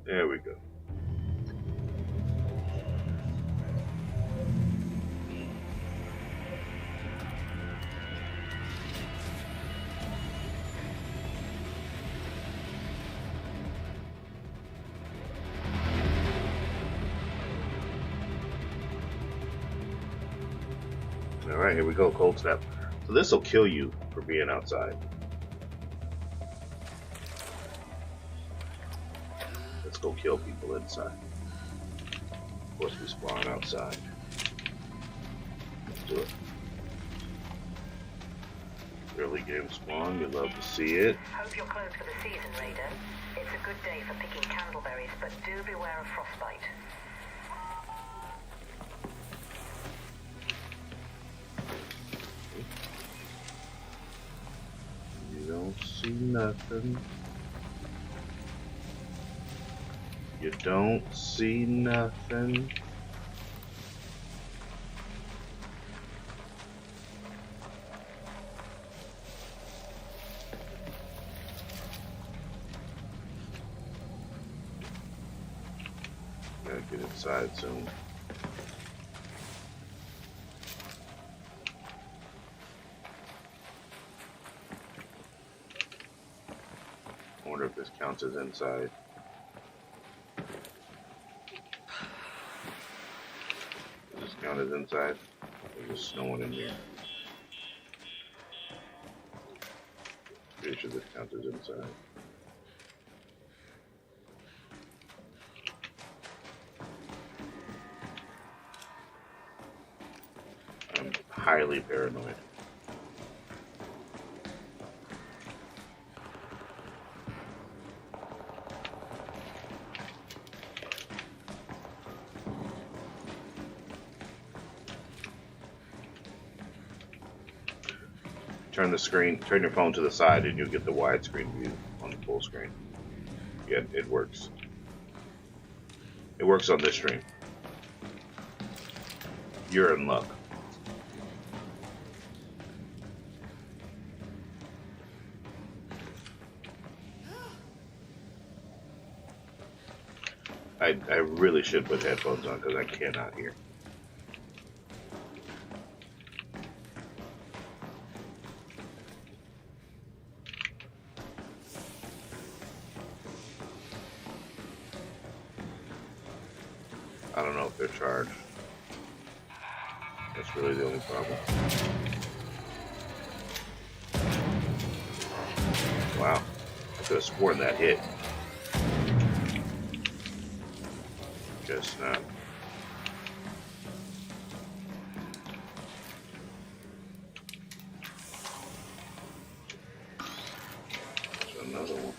There we go. Alright, here we go, cold snap. So this will kill you for being outside. Let's go kill people inside. Of course we spawn outside. Let's do it. Early game spawn, you love to see it. Hope you're close for the season, Raider. It's a good day for picking candleberries, but do beware of frostbite. You don't see nothing. You don't see nothing. Gotta get inside soon. I wonder if this counts as inside. Does this count as inside? There's just snowing in here. Pretty sure this counts as inside. I'm highly paranoid. Turn your phone to the side and you'll get the widescreen view on the full screen. Yeah, it works. It works on this stream. You're in luck. I really should put headphones on because I cannot hear. I don't know if they're charged. That's really the only problem. Wow. I could have sworn that hit. Guess not. There's another one.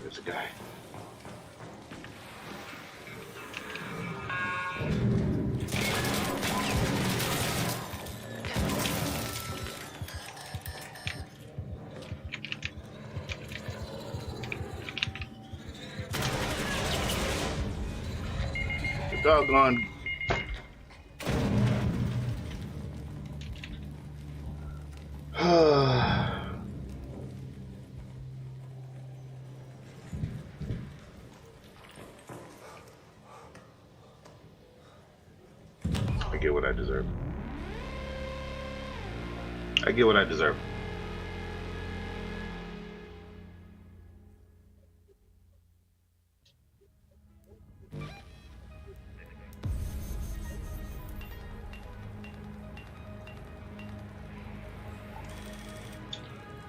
There's a guy. Doggone. I get what I deserve. I get what I deserve.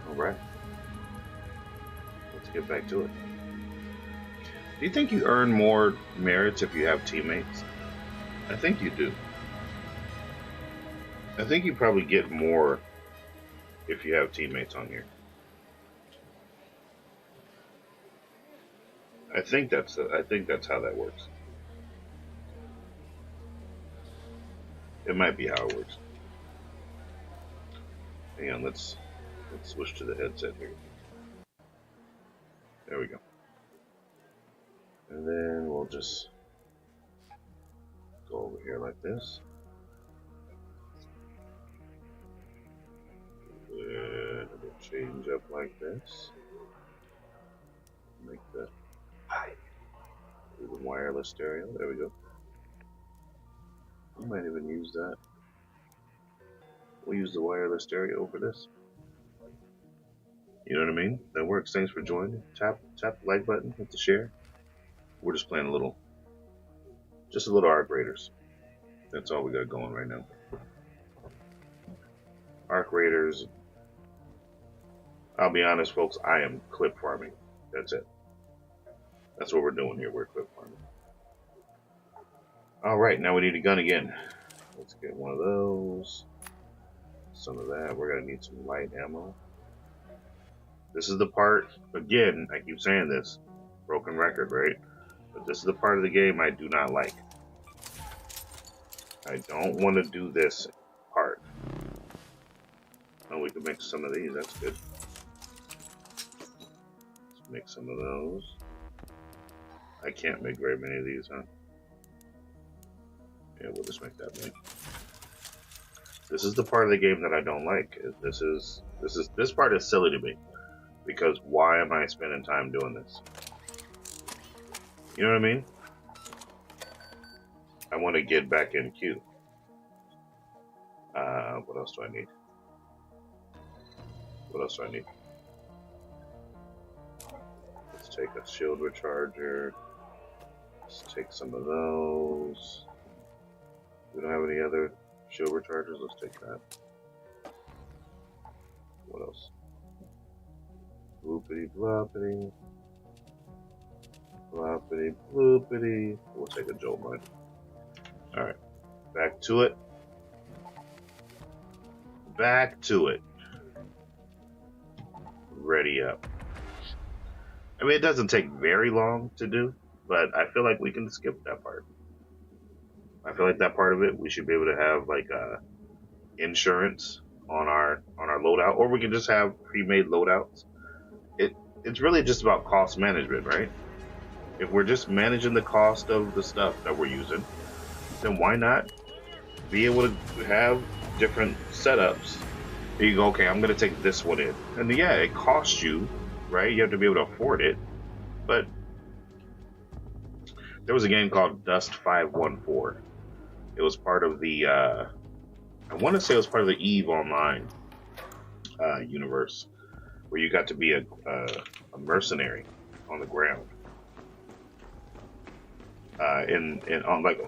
Alright. Let's get back to it. Do you think you earn more merits if you have teammates? I think you do. I think you probably get more if you have teammates on here. I think that's how that works. It might be how it works. Hang on, let's switch to the headset here. There we go. And then we'll just Go over here like this. And it'll change up like this. Make the wireless stereo. There we go. We might even use that. We'll use the wireless stereo over this. You know what I mean? That works. Thanks for joining. Tap the like button, hit the share. We're just playing just a little Arc Raiders. That's all we got going right now. Arc Raiders. I'll be honest, folks. I am clip farming. That's it. That's what we're doing here. We're clip farming. All right, now we need a gun again. Let's get one of those. Some of that. We're gonna need some light ammo. This is the part, again, I keep saying this, broken record, right? But this is the part of the game I do not like. I don't want to do this part. Oh, we can make some of these, that's good. Let's make some of those. I can't make very many of these, huh? Yeah, we'll just make that many. This is the part of the game that I don't like. This part is silly to me. Because why am I spending time doing this? You know what I mean? I want to get back in queue. What else do I need? What else do I need? Let's take a shield recharger. Let's take some of those. We don't have any other shield rechargers. Let's take that. What else? Bloopity bloppity. Bloppity bloopity. We'll take a jolt mine. Alright. Back to it. Back to it. Ready up. I mean, it doesn't take very long to do, but I feel like we can skip that part. I feel like that part of it, we should be able to have like insurance on our loadout, or we can just have pre-made loadouts. It's really just about cost management, right? If we're just managing the cost of the stuff that we're using, then why not be able to have different setups? You go, okay, I'm going to take this one in. And yeah, it costs you, right? You have to be able to afford it. But there was a game called Dust 514. It was part of the, I want to say it was part of the EVE Online universe, where you got to be a mercenary on the ground, on like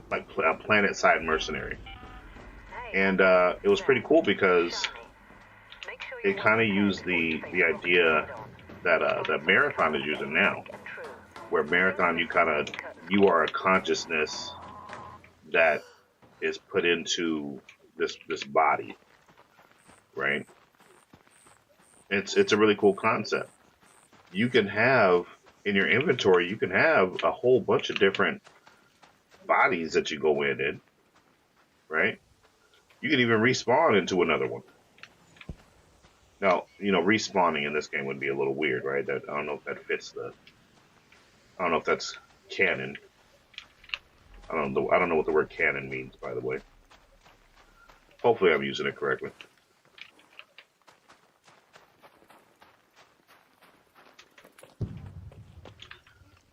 a planet side mercenary, and it was pretty cool because it kind of used the idea that Marathon is using now, where Marathon you are a consciousness that is put into this body, right? It's a really cool concept. You can have in your inventory, you can have a whole bunch of different bodies that you go in, right? You can even respawn into another one. Now, you know, respawning in this game would be a little weird, right? I don't know if that fits I don't know if that's canon. I don't know what the word canon means, by the way. Hopefully I'm using it correctly.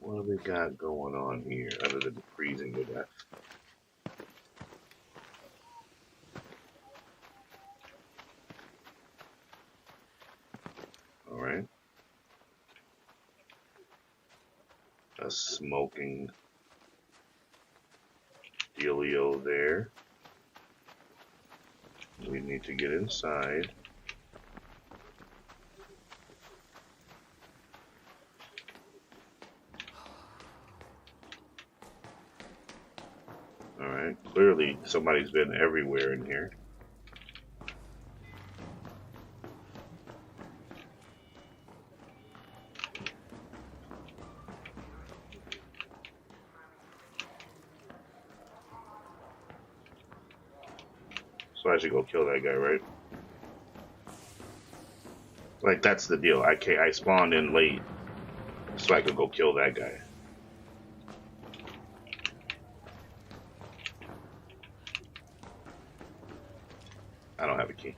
What do we got going on here other than freezing to death? Alright. A smoking dealio there. We need to get inside. Alright, clearly somebody's been everywhere in here. So I should go kill that guy, right? Like, that's the deal. I spawned in late, so I could go kill that guy. I don't have a key.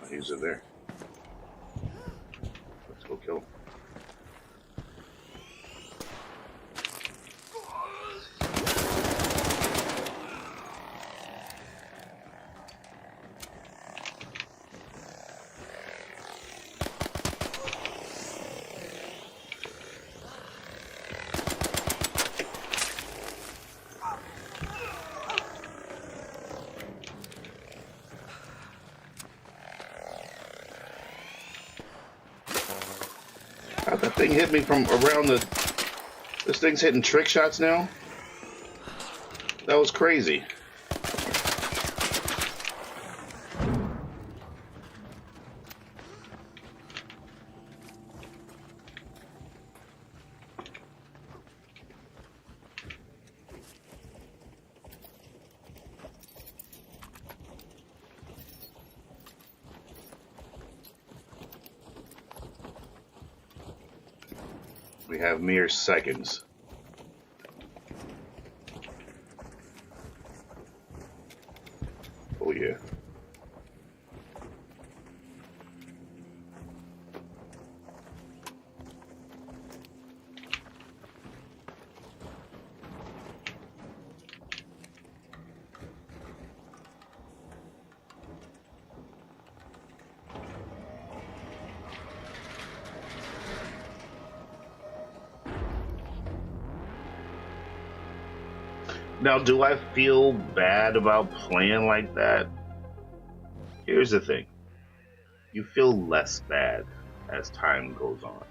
Oh, he's in there. Let's go kill him. How'd that thing hit me from around the... This thing's hitting trick shots now? That was crazy. We have mere seconds. Oh yeah. Now, do I feel bad about playing like that? Here's the thing. You feel less bad as time goes on.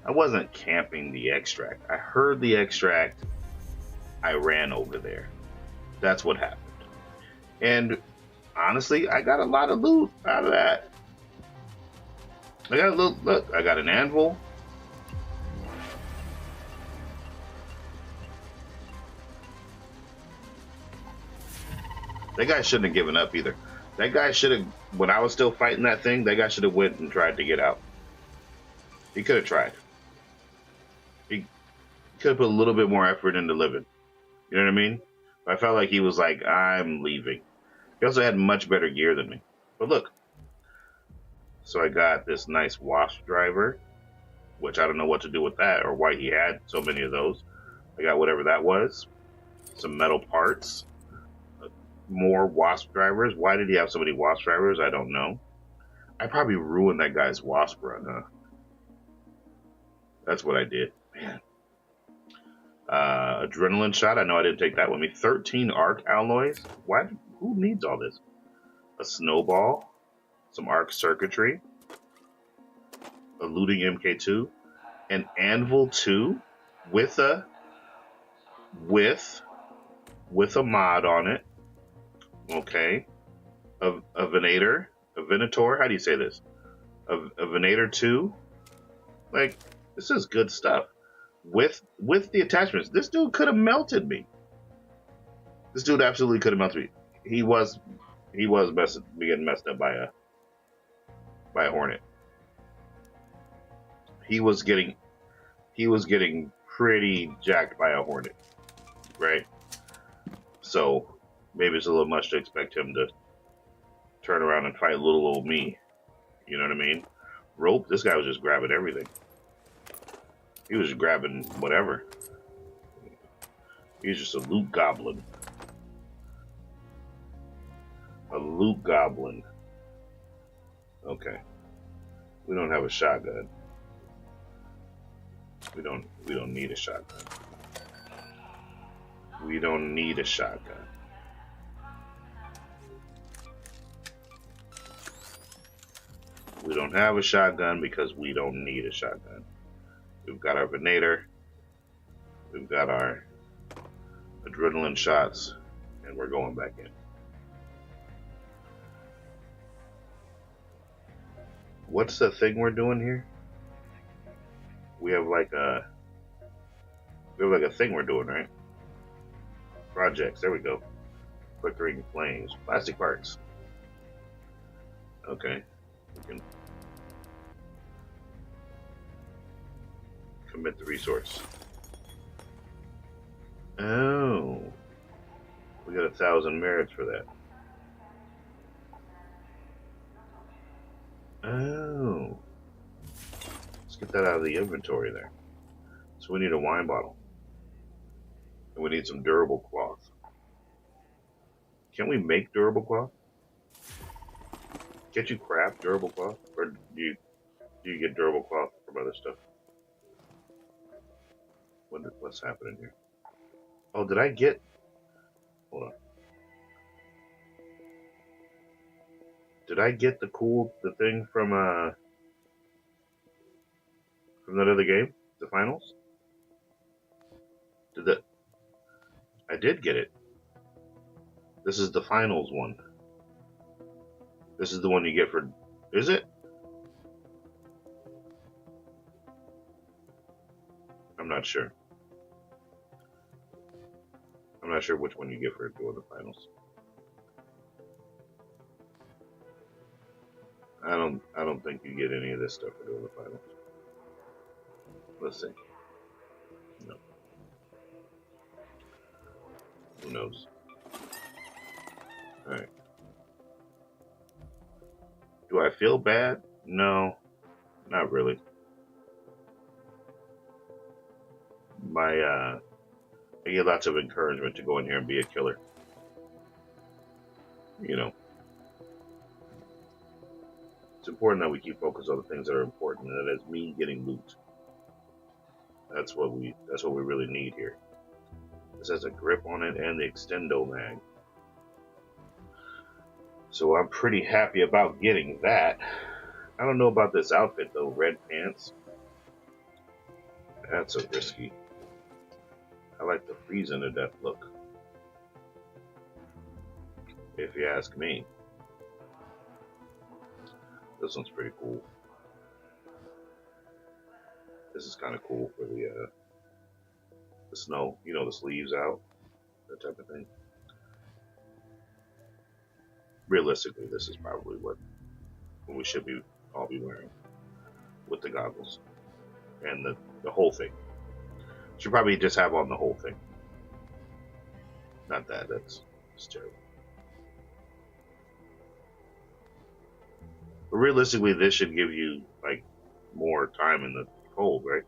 I wasn't camping the extract. I heard the extract. I ran over there. That's what happened. And honestly, I got a lot of loot out of that. I got a look, I got an anvil. That guy shouldn't have given up either. That guy should have, when I was still fighting that thing, that guy should have went and tried to get out. He could have tried. He could have put a little bit more effort into living. You know what I mean? I felt like he was like, I'm leaving. He also had much better gear than me. But look. So I got this nice wasp driver, which I don't know what to do with that or why he had so many of those. I got whatever that was. Some metal parts. More wasp drivers. Why did he have so many wasp drivers? I don't know. I probably ruined that guy's wasp run, huh? That's what I did. Man. Adrenaline shot. I know I didn't take that with me. 13 arc alloys. Why? Who needs all this? A snowball. Some arc circuitry. A looting MK2. An anvil 2 with a mod on it. Okay. A Venator. A Venator. How do you say this? A Venator 2. Like, this is good stuff. With the attachments, this dude could have melted me. This dude absolutely could have melted me. He was getting messed up by a hornet. He was getting pretty jacked by a hornet, right? So maybe it's a little much to expect him to turn around and fight little old me. You know what I mean? Rope. This guy was just grabbing everything. He was grabbing whatever. He was just a loot goblin. A loot goblin. Okay. We don't have a shotgun. We don't need a shotgun. We don't need a shotgun. We don't have a shotgun because we don't need a shotgun. We've got our Venator. We've got our adrenaline shots. And we're going back in. What's the thing we're doing here? We have like a thing we're doing, right? Projects. There we go. Flickering flames. Plastic parts. Okay. We can commit the resource. Oh. We got 1,000 merits for that. Oh. Let's get that out of the inventory there. So we need a wine bottle. And we need some durable cloth. Can we make durable cloth? Can't you craft durable cloth? Or do you get durable cloth from other stuff? What's happening here? Oh, did I get... Hold on. Did I get the thing from that other game? The finals? I did get it. This is the finals one. This is the one you get for... Is it? I'm not sure. I'm not sure which one you get for doing the finals. I don't think you get any of this stuff for doing the finals. Let's see. No. Who knows? Alright. Do I feel bad? No. Not really. I get lots of encouragement to go in here and be a killer. You know. It's important that we keep focused on the things that are important, and that is me getting loot. That's what we really need here. This has a grip on it and the extendo mag. So I'm pretty happy about getting that. I don't know about this outfit though, red pants. That's so risky. I like the freezing to death look. If you ask me. This one's pretty cool. This is kind of cool for the snow, you know, the sleeves out, that type of thing. Realistically, this is probably what we should all be wearing with the goggles and the whole thing. Should probably just have on the whole thing. Not that, that's terrible. But realistically, this should give you like more time in the cold, right?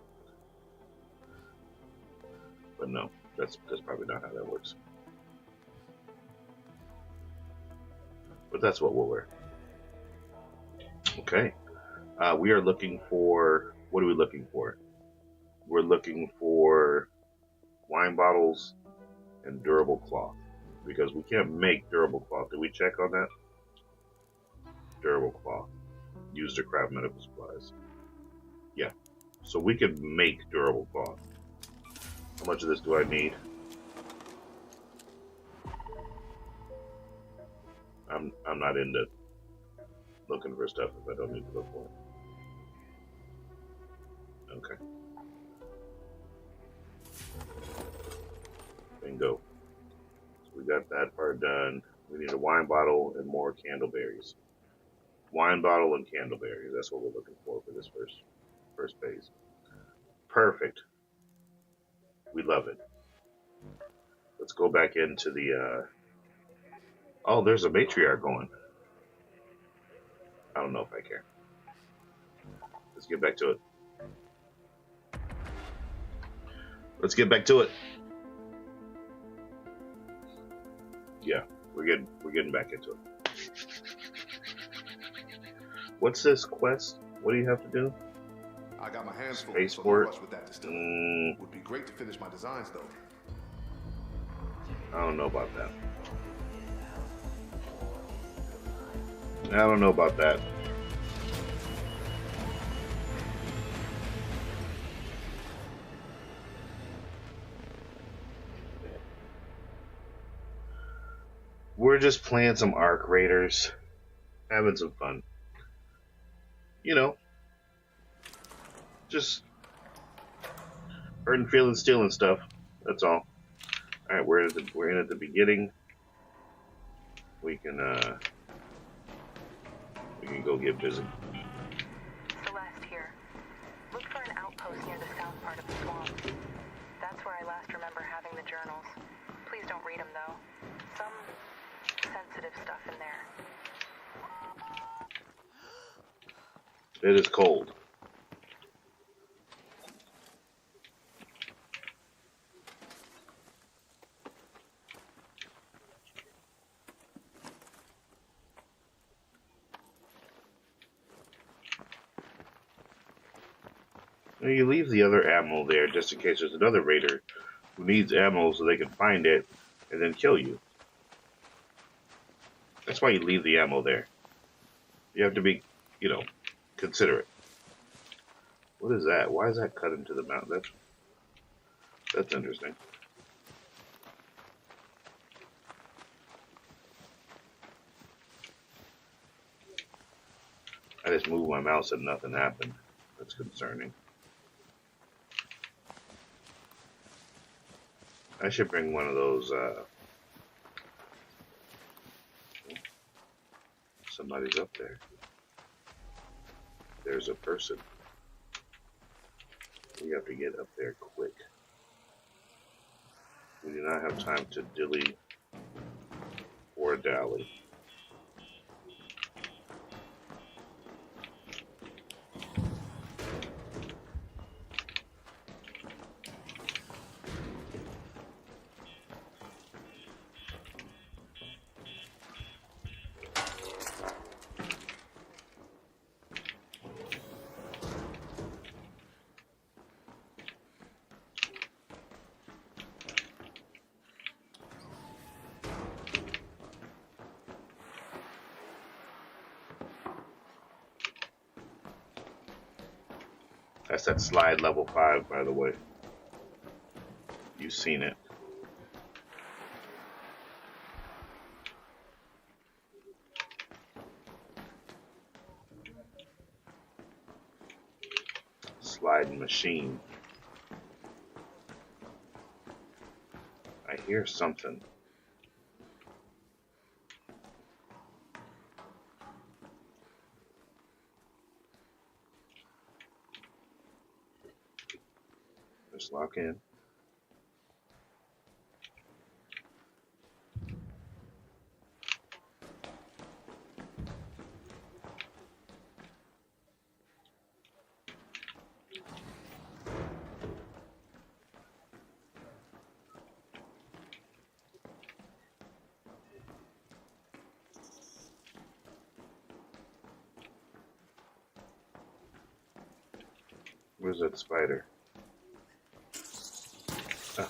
But no, that's probably not how that works. But that's what we'll wear. Okay. We are looking for... What are we looking for? We're looking for wine bottles and durable cloth. Because we can't make durable cloth. Did we check on that? Durable cloth. Used to craft medical supplies. Yeah. So we could make durable cloth. How much of this do I need? I'm not into looking for stuff if I don't need to look for it. Okay. Bingo. So we got that part done. We need a wine bottle and more candleberries. Wine bottle and candleberries. That's what we're looking for this first phase. Perfect. We love it. Let's go back into the... Oh, there's a matriarch going. I don't know if I care. Let's get back to it. Let's get back to it. Yeah, we're getting back into it. What's this quest? What do you have to do? I got my hands full, Spaceport. so no rush with that distillery. Would be great to finish my designs though. I don't know about that. I don't know about that. We're just playing some Arc Raiders, having some fun. you know, just hurting, feeling, stealing stuff. That's all. All right, we're in at the beginning. We can go get busy. Celeste here. Look for an outpost near the south part of the swamp. That's where I last remember having the journals. Please don't read them, though. Some sensitive stuff in there. It is cold. You leave the other ammo there just in case there's another raider who needs ammo so they can find it and then kill you. That's why you leave the ammo there. You have to be, considerate. What is that? Why is that cut into the mountain? That's interesting. I just moved my mouse and nothing happened. That's concerning. I should bring one of those, somebody's up there. There's a person. We have to get up there quick. We do not have time to dilly or dally. That's that slide level 5, by the way. You've seen it. Sliding machine. I hear something. Just lock in. Where's that spider? Oh.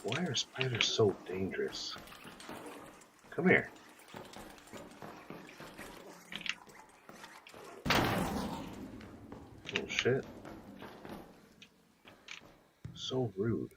Why are spiders so dangerous? Come here. Oh shit. So rude.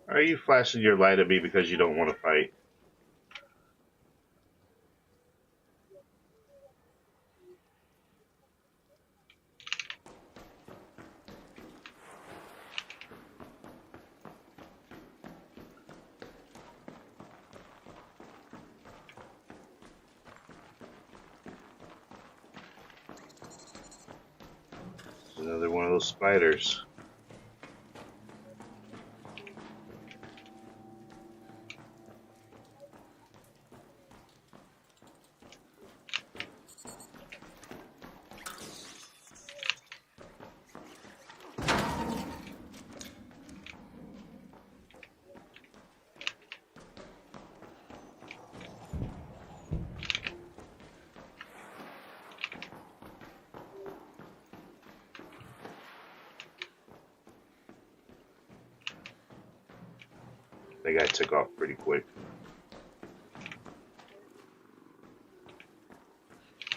Are you flashing your light at me because you don't want to fight? Another one of those spiders. That guy took off pretty quick.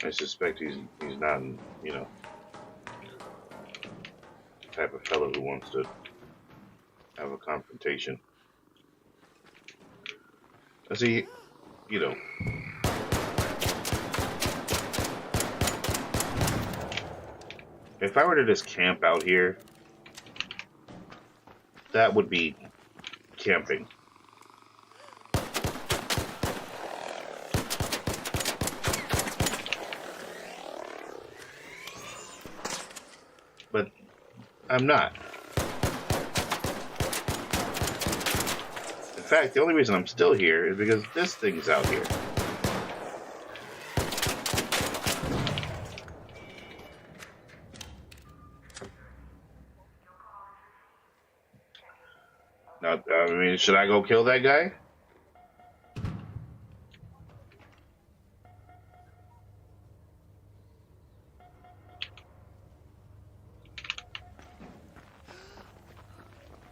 I suspect he's not, you know, the type of fellow who wants to have a confrontation. I see, you know, if I were to just camp out here, that would be camping. But I'm not. In fact, the only reason I'm still here is because this thing's out here. Now, I mean, should I go kill that guy?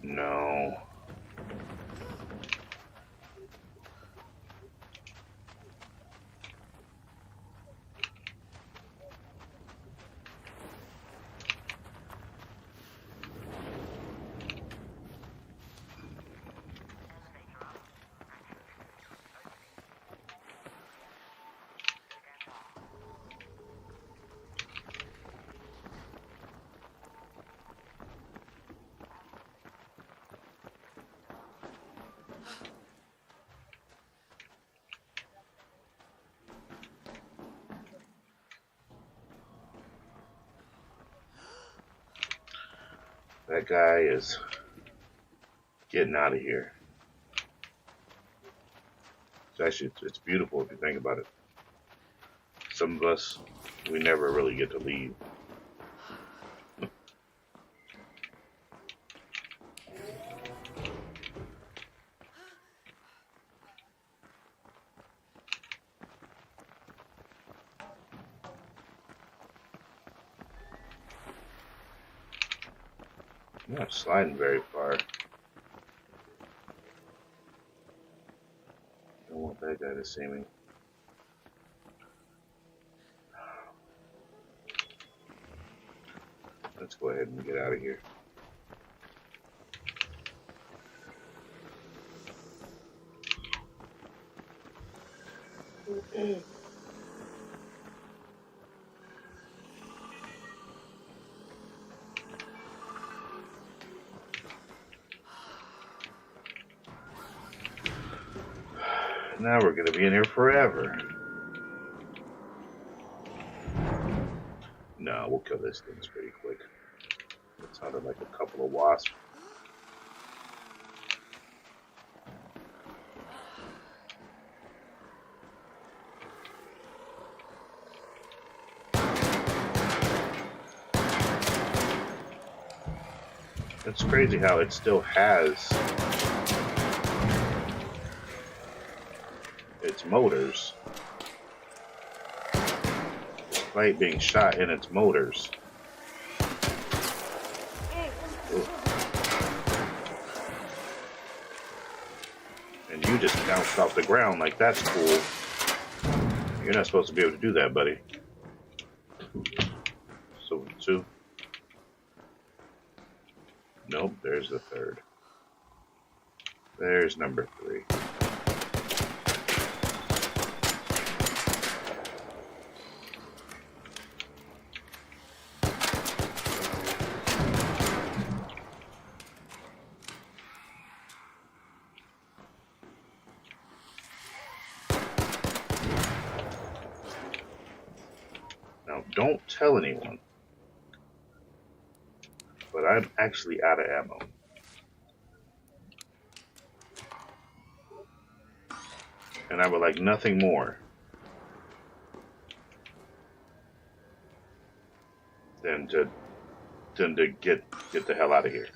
No. That guy is getting out of here. It's beautiful if you think about it. Some of us, we never really get to leave. I'm not sliding very far. Don't want that guy to see me. Let's go ahead and get out of here. Now we're going to be in here forever. No, we'll kill this thing pretty quick. It sounded like a couple of wasps. It's crazy how it still has its motors, despite being shot in its motors. Ooh. And you just bounced off the ground like that's cool. You're not supposed to be able to do that, buddy. So, two. Nope, there's the third. There's number 3. Now, don't tell anyone, but I'm actually out of ammo. And I would like nothing more than to get the hell out of here.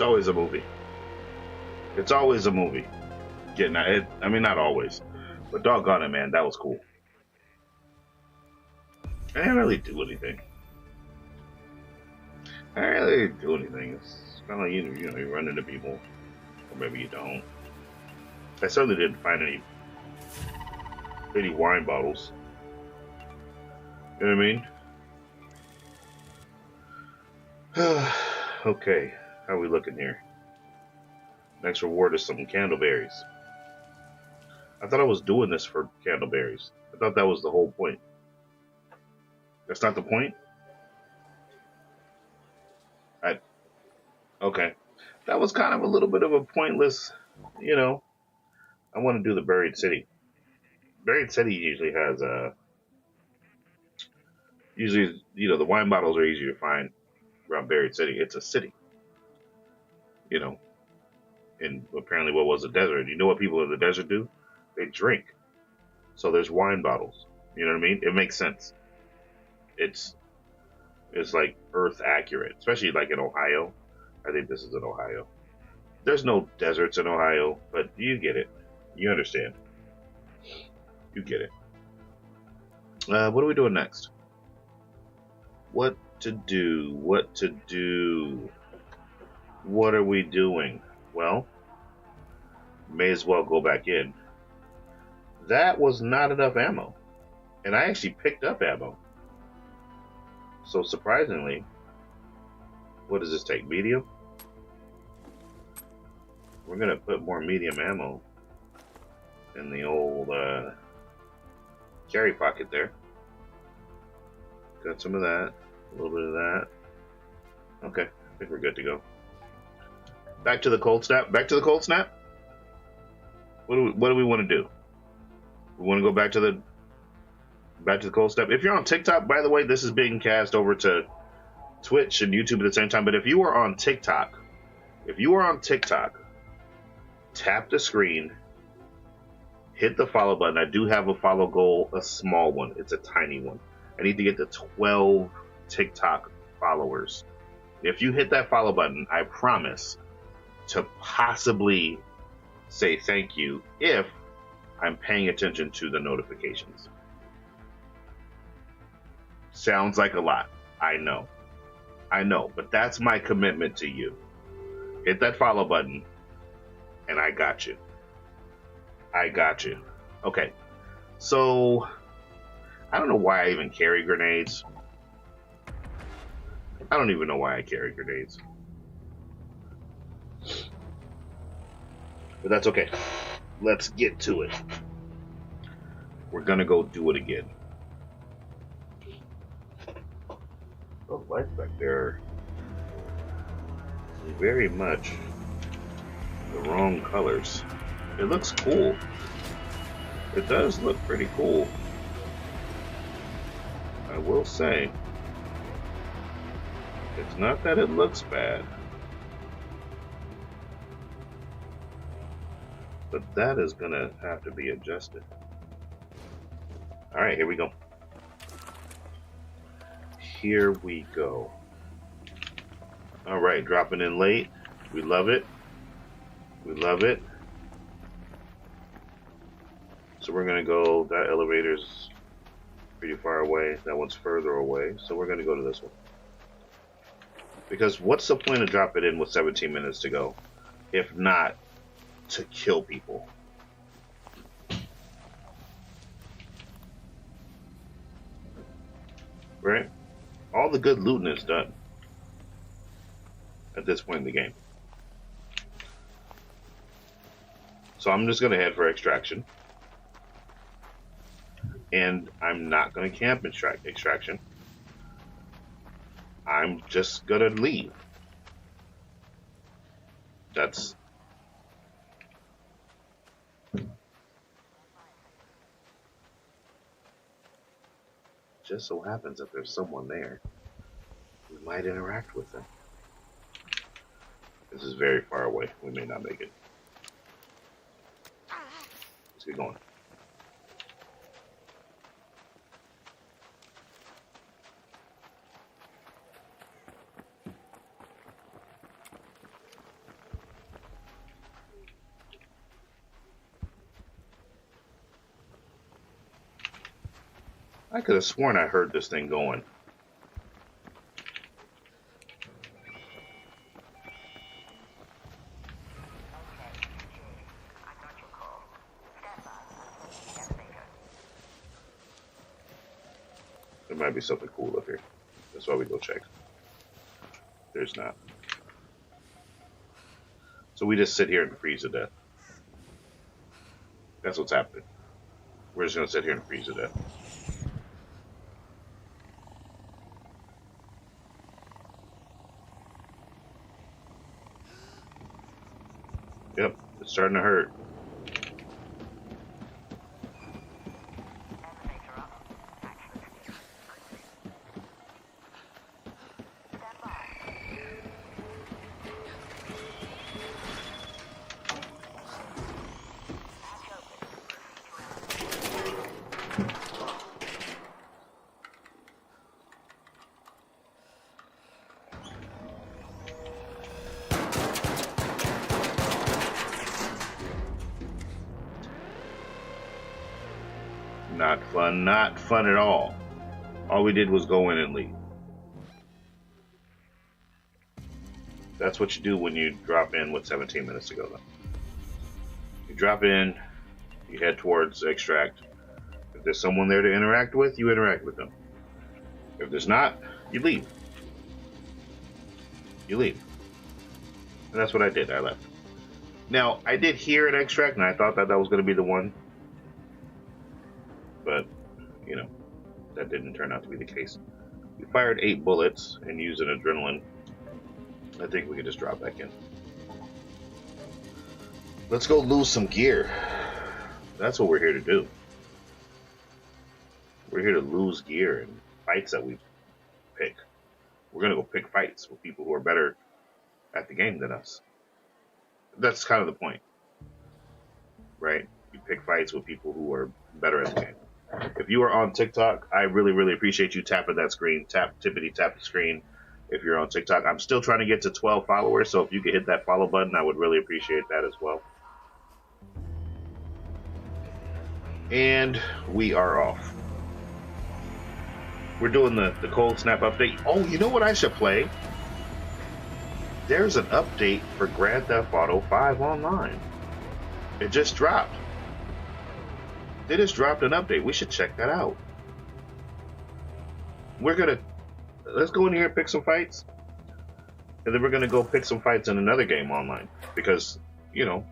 always a movie. It's always a movie. Getting it. I mean, not always, but doggone it, man, that was cool. I didn't really do anything. I didn't really do anything. It's kind of like you run into people, or maybe you don't. I certainly didn't find any wine bottles. You know what I mean? Okay, how are we looking here? Next reward is some candleberries. I thought I was doing this for candleberries. I thought that was the whole point. That's not the point? Okay. That was kind of a little bit of a pointless, I want to do the Buried City. Buried City usually has the wine bottles are easier to find around Buried City. It's a city. And apparently what was a desert. You know what people in the desert do? They drink. So there's wine bottles. You know what I mean? It makes sense. It's like Earth accurate, especially like in Ohio. I think this is in Ohio. There's no deserts in Ohio, but you get it. You understand. You get it. What are we doing next? What to do? What to do? What are we doing? Well, may as well go back in. That was not enough ammo. And I actually picked up ammo. So surprisingly, what does this take? Medium? We're going to put more medium ammo in the old carry pocket there. Got some of that. A little bit of that. Okay, I think we're good to go. Back to the cold snap. Back to the cold snap? What do we want to do? We want to go back to the cold snap. If you're on TikTok, by the way, this is being cast over to Twitch and YouTube at the same time. But if you are on TikTok, tap the screen, hit the follow button. I do have a follow goal, a small one. It's a tiny one. I need to get to 12 TikTok followers. If you hit that follow button, I promise to possibly say thank you if I'm paying attention to the notifications. Sounds like a lot. I know, but that's my commitment to you. Hit that follow button, and I got you. Okay, so I don't know why I even carry grenades. I don't even know why I carry grenades. But that's okay. Let's get to it. We're gonna go do it again. Those lights back there are very much the wrong colors. It looks cool. It does look pretty cool. I will say, it's not that it looks bad, but that is gonna have to be adjusted. Alright, here we go. Here we go. Alright, dropping in late. We love it. We love it. So we're gonna go, that elevator's pretty far away. That one's further away. So we're gonna go to this one. Because what's the point of dropping in with 17 minutes to go? If not to kill people. Right? All the good looting is done at this point in the game. So I'm just going to head for extraction. And I'm not going to camp extraction. I'm just going to leave. That's... just so happens that there's someone there. We might interact with them. This is very far away. We may not make it. Let's get going. I could have sworn I heard this thing going. There might be something cool up here. That's why we go check. There's not. So we just sit here and freeze to death. That's what's happening. We're just gonna sit here and freeze to death. Yep, it's starting to hurt. Not fun at all. All we did was go in and leave. That's what you do when you drop in with 17 minutes to go, though. You drop in, you head towards extract. If there's someone there to interact with, you interact with them. If there's not, you leave. You leave. And that's what I did. I left. Now, I did hear an extract, and I thought that was going to be the one. But, you know, that didn't turn out to be the case. We fired 8 bullets and used an adrenaline. I think we could just drop back in. Let's go lose some gear. That's what we're here to do. We're here to lose gear and fights that we pick. We're going to go pick fights with people who are better at the game than us. That's kind of the point, right? You pick fights with people who are better at the game. If you are on TikTok, I really, really appreciate you tapping that screen. Tippity tap the screen if you're on TikTok. I'm still trying to get to 12 followers, so if you could hit that follow button, I would really appreciate that as well. And we are off. We're doing the Cold Snap update. Oh, you know what I should play? There's an update for Grand Theft Auto 5 Online. It just dropped. They just dropped an update. We should check that out. Let's go in here and pick some fights. And then we're gonna go pick some fights in another game online. Because, you know,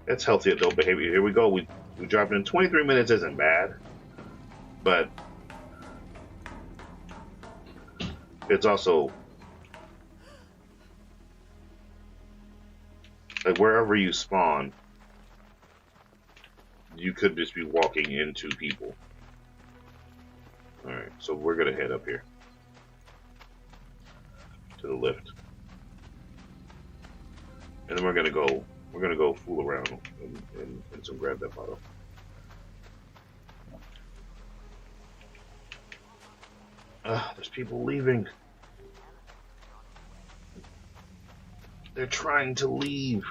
it's healthy adult behavior. Here we go. We dropped in 23 minutes isn't bad. But it's also like wherever you spawn, you could just be walking into people. Alright, so we're gonna head up here to the lift. And then we're gonna go fool around in some Grand Theft Auto. There's people leaving. They're trying to leave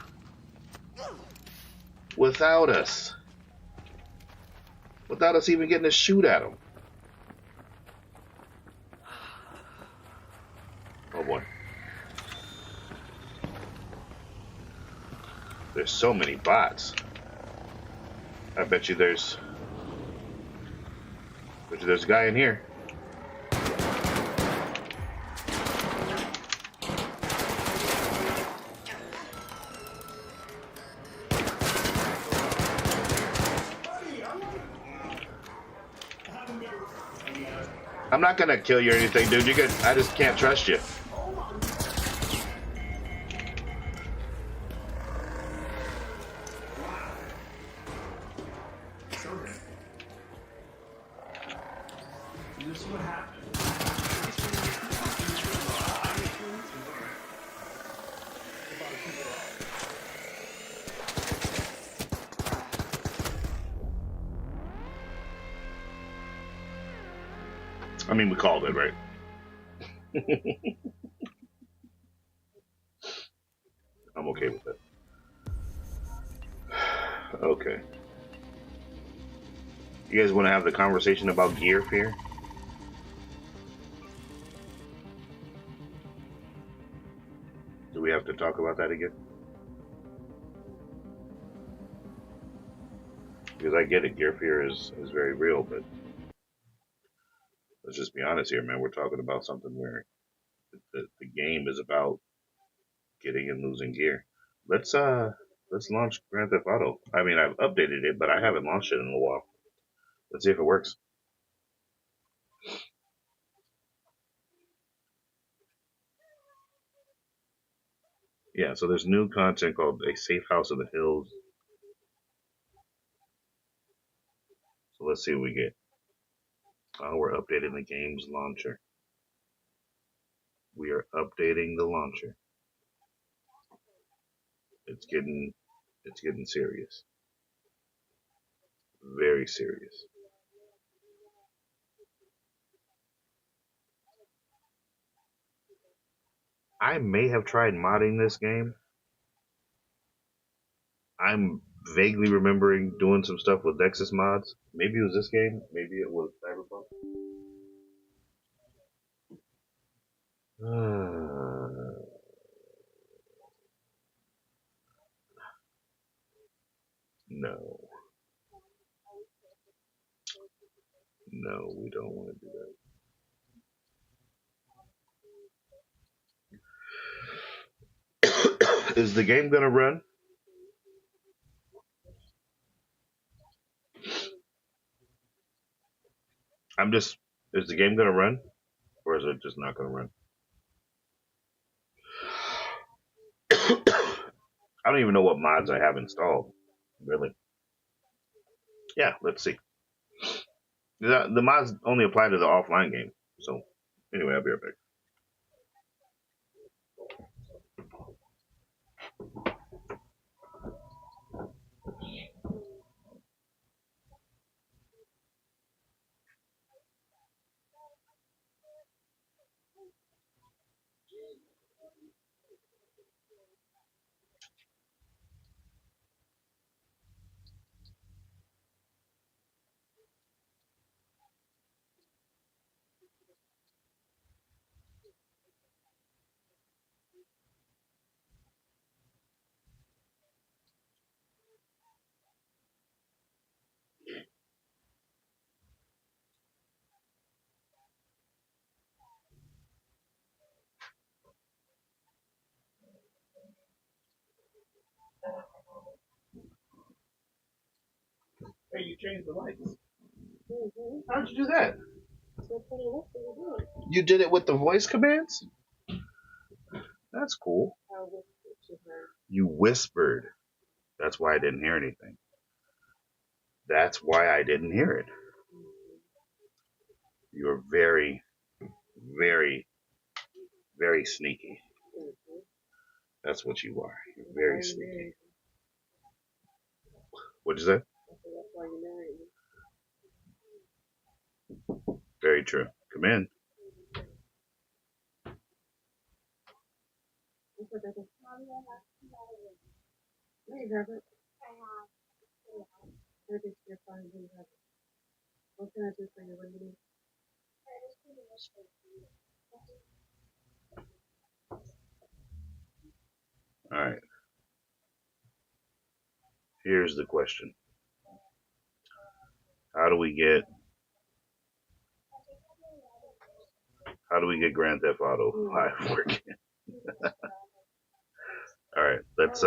without us. Without us even getting to shoot at them. Oh boy. There's so many bots. I bet you there's a guy in here. I'm not gonna kill you or anything, dude. I just can't trust you. I mean, we called it, right? I'm okay with that. Okay. You guys want to have the conversation about Gear Fear? Do we have to talk about that again? Because I get it, Gear Fear is very real, but let's just be honest here, man. We're talking about something where the game is about getting and losing gear. Let's launch Grand Theft Auto. I mean, I've updated it, but I haven't launched it in a while. Let's see if it works. Yeah, so there's new content called A Safe House in the Hills. So let's see what we get. Oh, we're updating the game's launcher. We are updating the launcher. It's getting serious. Very serious. I may have tried modding this game. I'm vaguely remembering doing some stuff with Nexus mods. Maybe it was this game. Maybe it was Cyberpunk. No. No, we don't want to do that. Is the game gonna run? Is the game gonna run? Or is it just not gonna run? I don't even know what mods I have installed. Really. Yeah, let's see. The mods only apply to the offline game. So, anyway, I'll be right back. Hey, you changed the lights. How'd you do that? You did it with the voice commands? That's cool. You whispered. That's why I didn't hear anything. That's why I didn't hear it. You're very, very, very sneaky. That's what you are. You're very sneaky. What'd you say? Very true. Come in. All right. Here's the question. How do we get Grand Theft Auto 5 working? All right, let's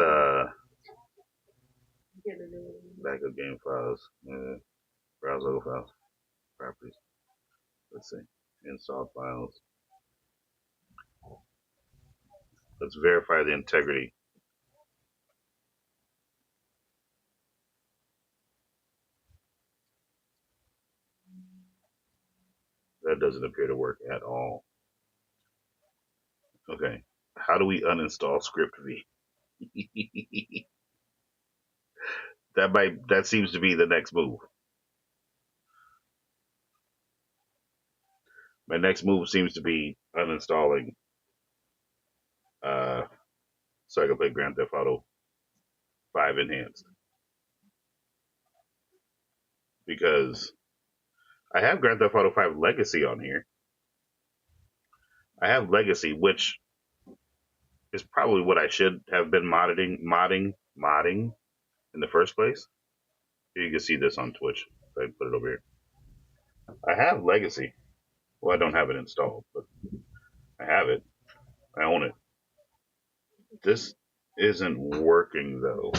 backup game files, browse local files, properties. Let's see, install files. Let's verify the integrity. That doesn't appear to work at all. Okay, how do we uninstall Script V? That seems to be the next move. My next move seems to be uninstalling so I can play Grand Theft Auto 5 Enhanced. because I have Grand Theft Auto 5 Legacy on here. I have Legacy, which is probably what I should have been modding in the first place. You can see this on Twitch. So I put it over here. I have Legacy. Well, I don't have it installed, but I have it. I own it. This isn't working though.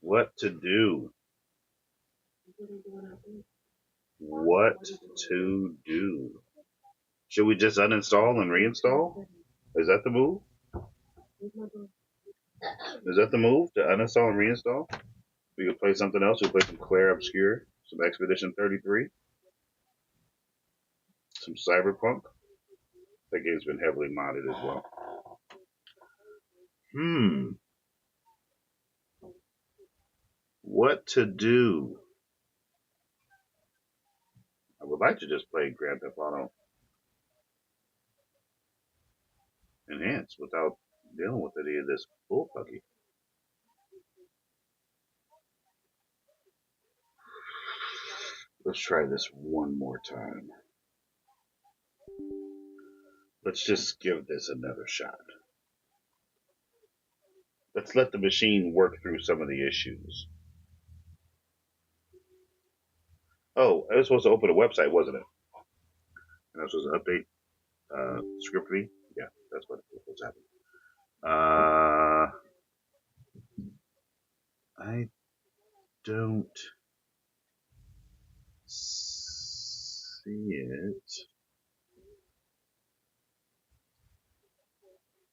What to do? What to do? Should we just uninstall and reinstall? Is that the move? Is that the move? To uninstall and reinstall? We could play something else. We could play some Claire Obscure, some Expedition 33, some Cyberpunk. That game's been heavily modded as well. What to do? I would like to just play Grand Theft Auto Enhanced without dealing with any of this bullpucky. Let's try this one more time. Let's just give this another shot. Let's let the machine work through some of the issues. Oh, I was supposed to open a website, wasn't it? And I was supposed to update script V? Yeah, that's what was happening. I don't see it.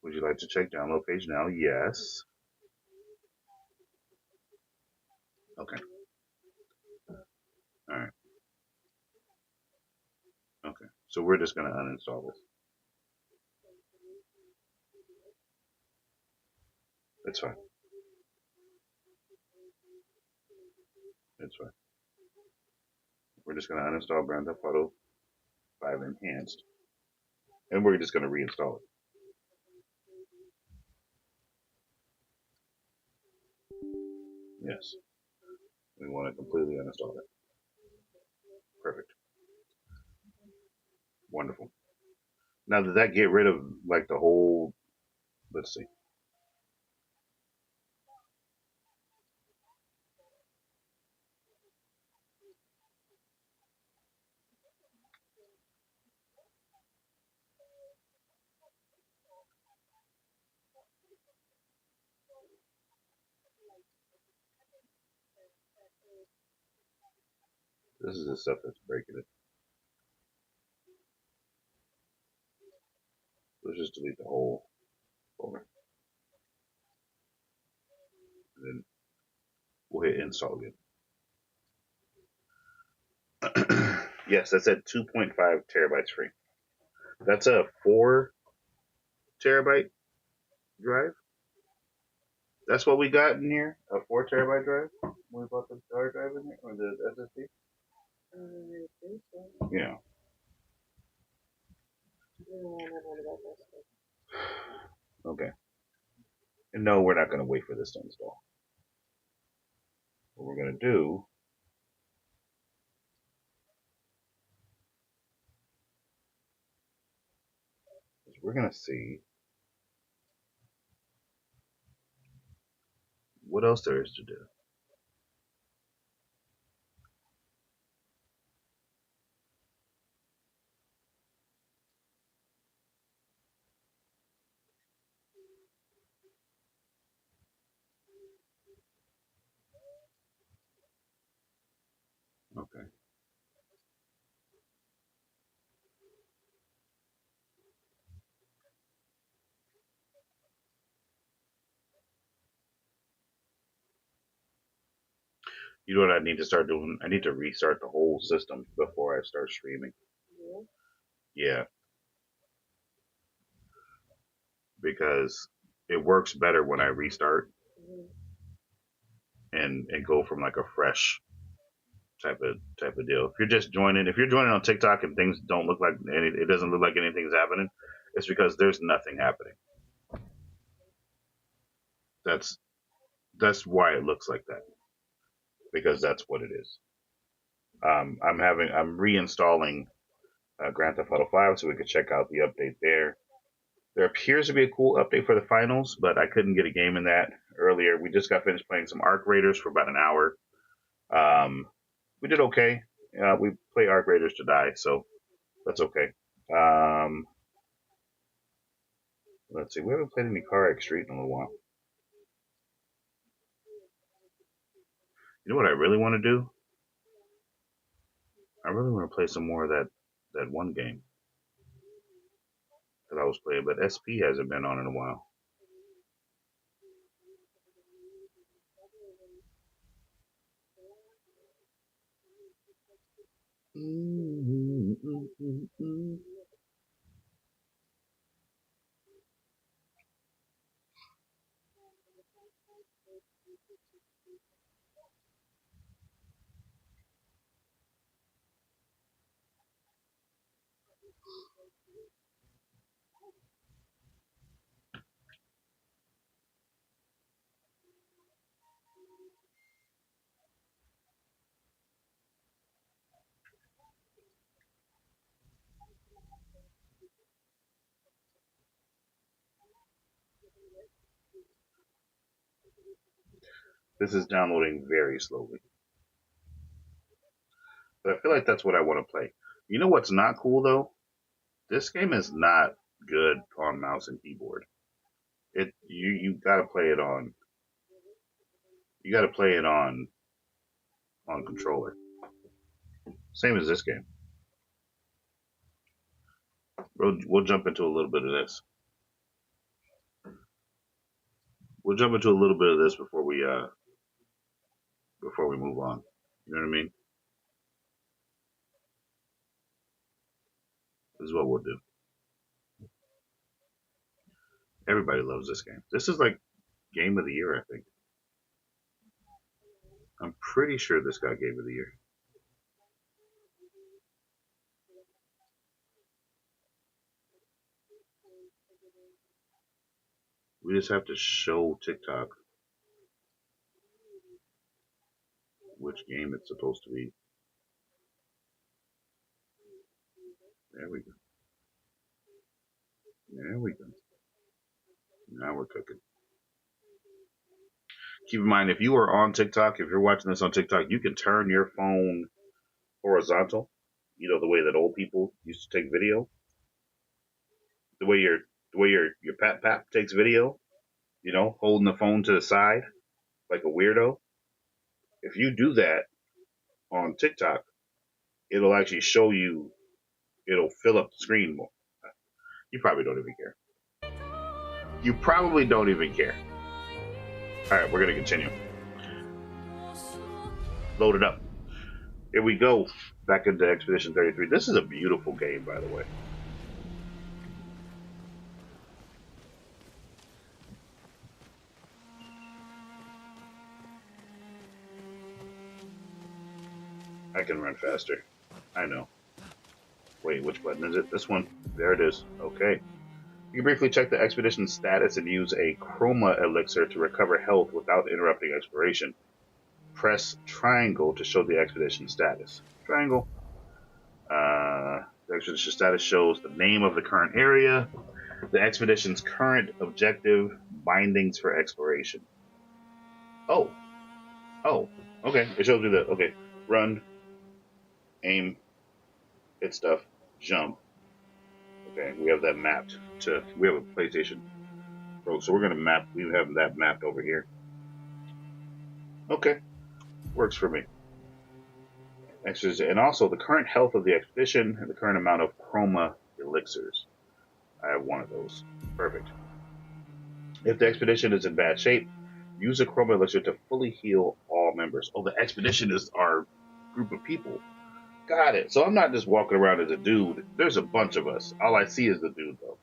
Would you like to check download page now? Yes. Okay. All right. Okay. So we're just going to uninstall this. It's fine. It's fine. We're just going to uninstall Grand Theft Auto 5 Enhanced. And we're just going to reinstall it. Yes. We want to completely uninstall it. Perfect. Wonderful. Now, does that get rid of, like, the whole... Let's see. This is the stuff that's breaking it. Let's just delete the whole folder. And then we'll hit install again. Yes, that's at 2.5 terabytes free. That's a 4 terabyte drive. That's what we got in here, a 4 terabyte drive. When we bought the hard drive in here, or the SSD. Yeah. Okay. And no, we're not going to wait for this to install. What we're going to do is we're going to see what else there is to do. Okay. You know what I need to start doing? I need to restart the whole system before I start streaming. Yeah. Because it works better when I restart and go from like a fresh type of deal. If you're joining on TikTok and things don't look like it doesn't look like anything's happening, it's because there's nothing happening. That's why it looks like that, because that's what it is. I'm reinstalling Grand Theft Auto 5 so we could check out the update there. There appears to be a cool update for the finals, but I couldn't get a game in that earlier. We just got finished playing some Arc Raiders for about an hour. We did okay. We play Arc Raiders to die, so that's okay. Let's see. We haven't played any Car X Street in a little while. You know what I really want to do? I really want to play some more of that one game that I was playing, but SP hasn't been on in a while. This is downloading very slowly. But I feel like that's what I want to play. You know what's not cool though? This game is not good on mouse and keyboard. You gotta play it on controller. Same as this game. We'll jump into a little bit of this. We'll jump into a little bit of this before we move on. You know what I mean? This is what we'll do. Everybody loves this game. This is like game of the year, I think. I'm pretty sure this got game of the year. We just have to show TikTok which game it's supposed to be. There we go. There we go. Now we're cooking. Keep in mind, if you are on TikTok, if you're watching this on TikTok, you can turn your phone horizontal. You know, the way that old people used to take video. The way your pap takes video. You know, holding the phone to the side like a weirdo. If you do that on TikTok, it'll actually show you. It'll fill up the screen more. You probably don't even care. You probably don't even care. All right, we're gonna continue. Load it up. Here we go. Back into Expedition 33. This is a beautiful game, by the way. I can run faster. I know. Wait, which button is it? This one. There it is. Okay. You can briefly check the expedition status and use a chroma elixir to recover health without interrupting exploration. Press triangle to show the expedition status. Triangle. The expedition status shows the name of the current area, the expedition's current objective, bindings for exploration. Oh. Okay. It shows me the, okay. Run. Aim. Hit stuff. Jump. Okay, we have that mapped to, we have a PlayStation Pro, so we're going to map, we have that mapped over here. Okay, works for me. And also the current health of the expedition and the current amount of chroma elixirs. I have one of those. Perfect. If the expedition is in bad shape, use a chroma elixir to fully heal all members. Oh, the expedition is our group of people. Got it. So I'm not just walking around as a dude. There's a bunch of us. All I see is the dude, though.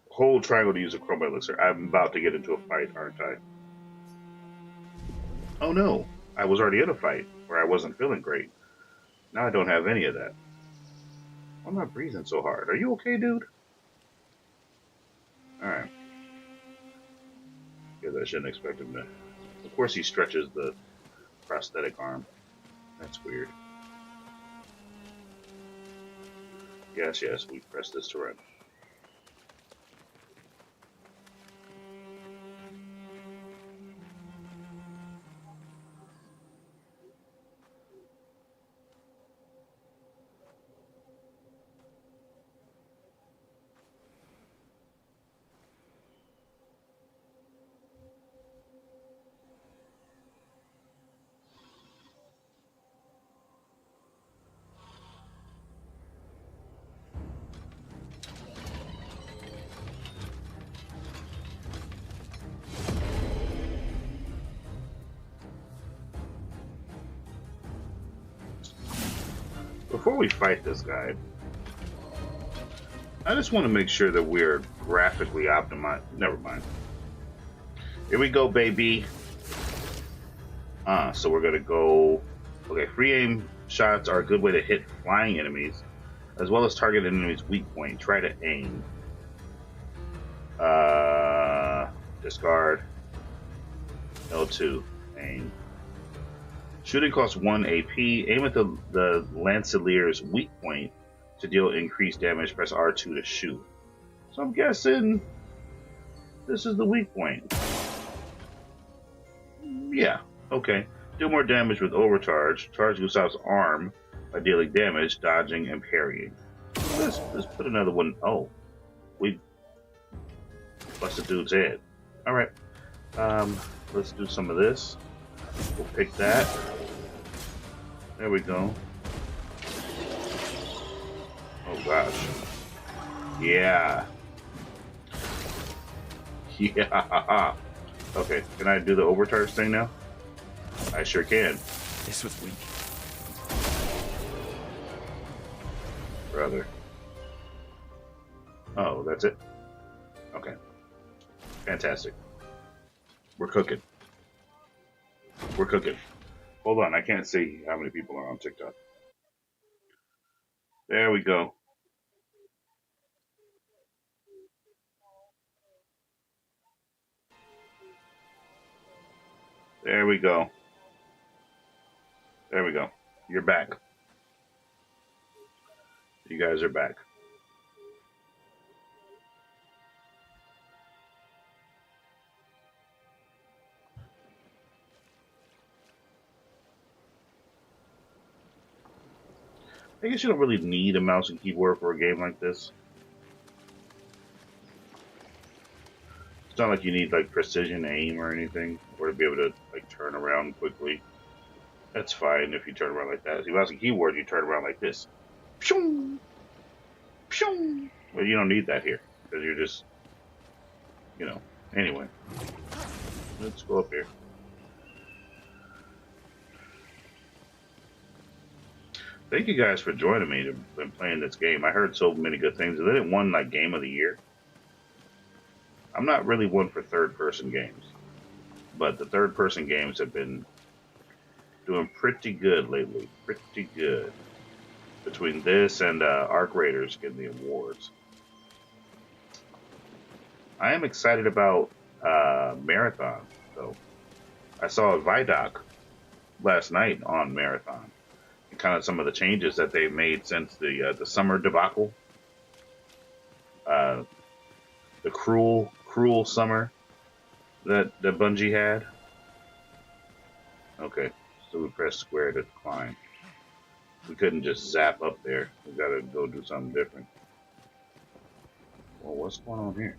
Hold triangle to use a chroma elixir. I'm about to get into a fight, aren't I? Oh no. I was already in a fight where I wasn't feeling great. Now I don't have any of that. Why am I breathing so hard? Are you okay, dude? Alright. Because I shouldn't expect him to. Of course, he stretches the prosthetic arm. That's weird. Yes, yes, we press this to run. Before we fight this guy, I just want to make sure that we're graphically optimized. Never mind. Here we go, baby. So we're gonna go. Okay, free aim shots are a good way to hit flying enemies, as well as target an enemy's weak point. Try to aim. Discard. L2. Aim. Shooting costs 1 AP. Aim at the Lancelier's weak point to deal increased damage. Press R2 to shoot. So I'm guessing this is the weak point. Yeah, okay. Deal more damage with overcharge. Charge Gustav's arm by dealing damage, dodging, and parrying. Let's put another one. Oh, we busted dude's head. Alright. Let's do some of this. We'll pick that. There we go. Oh gosh. Yeah. Yeah. Okay, can I do the overcharge thing now? I sure can. This was weak. Brother. Oh, that's it? Okay. Fantastic. We're cooking. We're cooking. Hold on, I can't see how many people are on TikTok. There we go. There we go. There we go. You're back. You guys are back. I guess you don't really need a mouse and keyboard for a game like this. It's not like you need like precision aim or anything, or to be able to like turn around quickly. That's fine if you turn around like that. If you mouse and keyboard, you turn around like this. Pshung! Pshung! Well, you don't need that here because you're just, you know. Anyway, let's go up here. Thank you guys for joining me and playing this game. I heard so many good things. They didn't won like Game of the Year. I'm not really one for third-person games, but the third-person games have been doing pretty good lately. Pretty good. Between this and Arc Raiders getting the awards. I am excited about Marathon, though. I saw a Vidoc last night on Marathon. And kind of some of the changes that they've made since the summer debacle. The cruel summer that Bungie had. Okay, so we press square to climb. We couldn't just zap up there. We gotta go do something different. Well, what's going on here?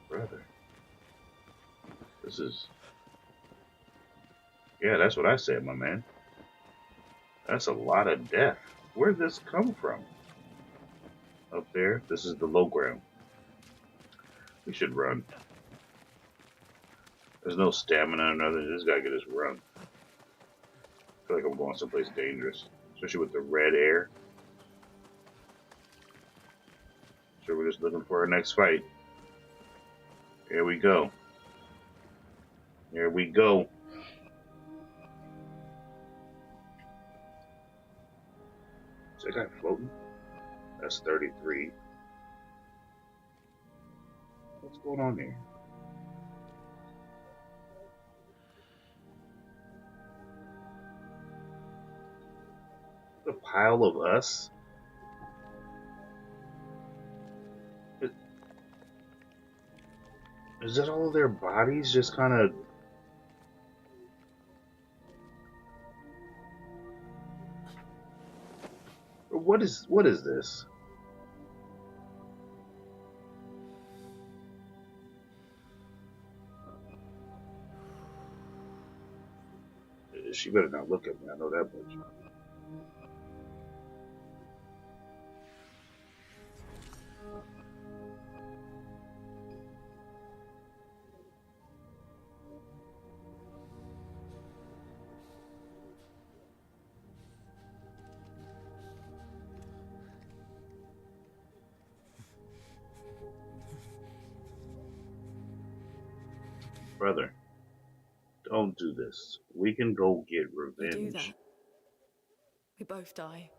Brother. This is... Yeah, that's what I said, my man. That's a lot of death. Where'd this come from? Up there? This is the low ground. We should run. There's no stamina or nothing. This guy could just run. I feel like I'm going someplace dangerous. Especially with the red air. So we're just looking for our next fight. Here we go. Here we go. Is that guy floating? That's 33. What's going on here? The pile of us? Is that all of their bodies just kind of... What is this? She better not look at me, I know that much. Brother, don't do this. We can go get revenge. We do that. We both die.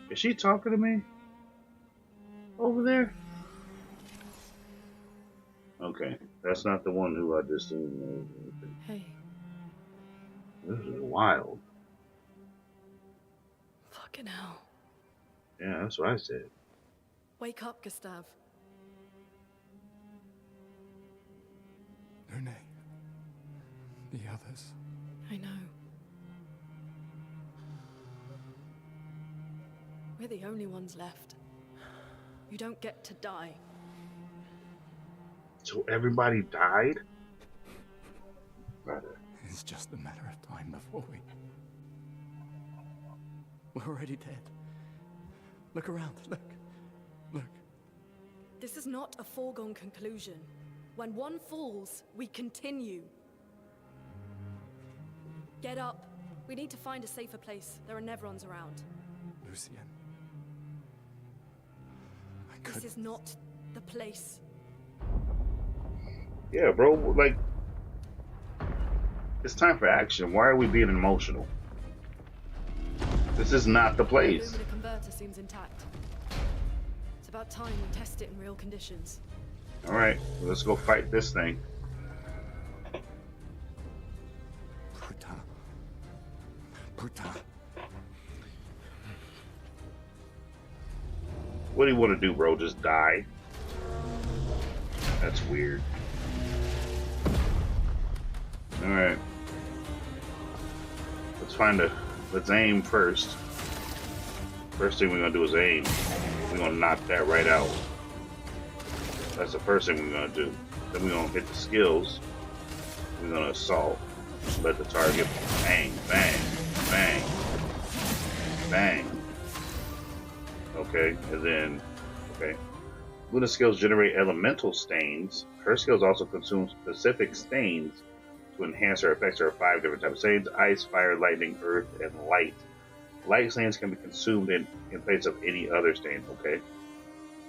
Is she talking to me? Over there? Okay, that's not the one who I just seen. Hey. This is wild. Fucking hell. Yeah, that's what I said. Wake up, Gustav. Lune. The others. I know. We're the only ones left. You don't get to die. So everybody died? Brother. It's just a matter of time before we're already dead. Look around. Look. This is not a foregone conclusion. When one falls, we continue. Get up. We need to find a safer place. There are Nevrons around. Lucien. This is not the place. Yeah, bro, like, it's time for action. Why are we being emotional? This is not the place. The Lumina converter seems intact. It's about time we test it in real conditions. Alright, let's go fight this thing. Putain. What do you want to do, bro? Just die? That's weird. Alright. Let's aim first. First thing we're gonna do is aim. We're gonna knock that right out. That's the first thing we're gonna do. Then we're gonna hit the skills. We're gonna assault. Let the target bang, bang, bang, bang. Okay, and then, okay. Luna's skills generate elemental stains. Her skills also consume specific stains to enhance her effects. There are 5 different types of stains: ice, fire, lightning, earth, and light. Light stains can be consumed in place of any other stain, okay?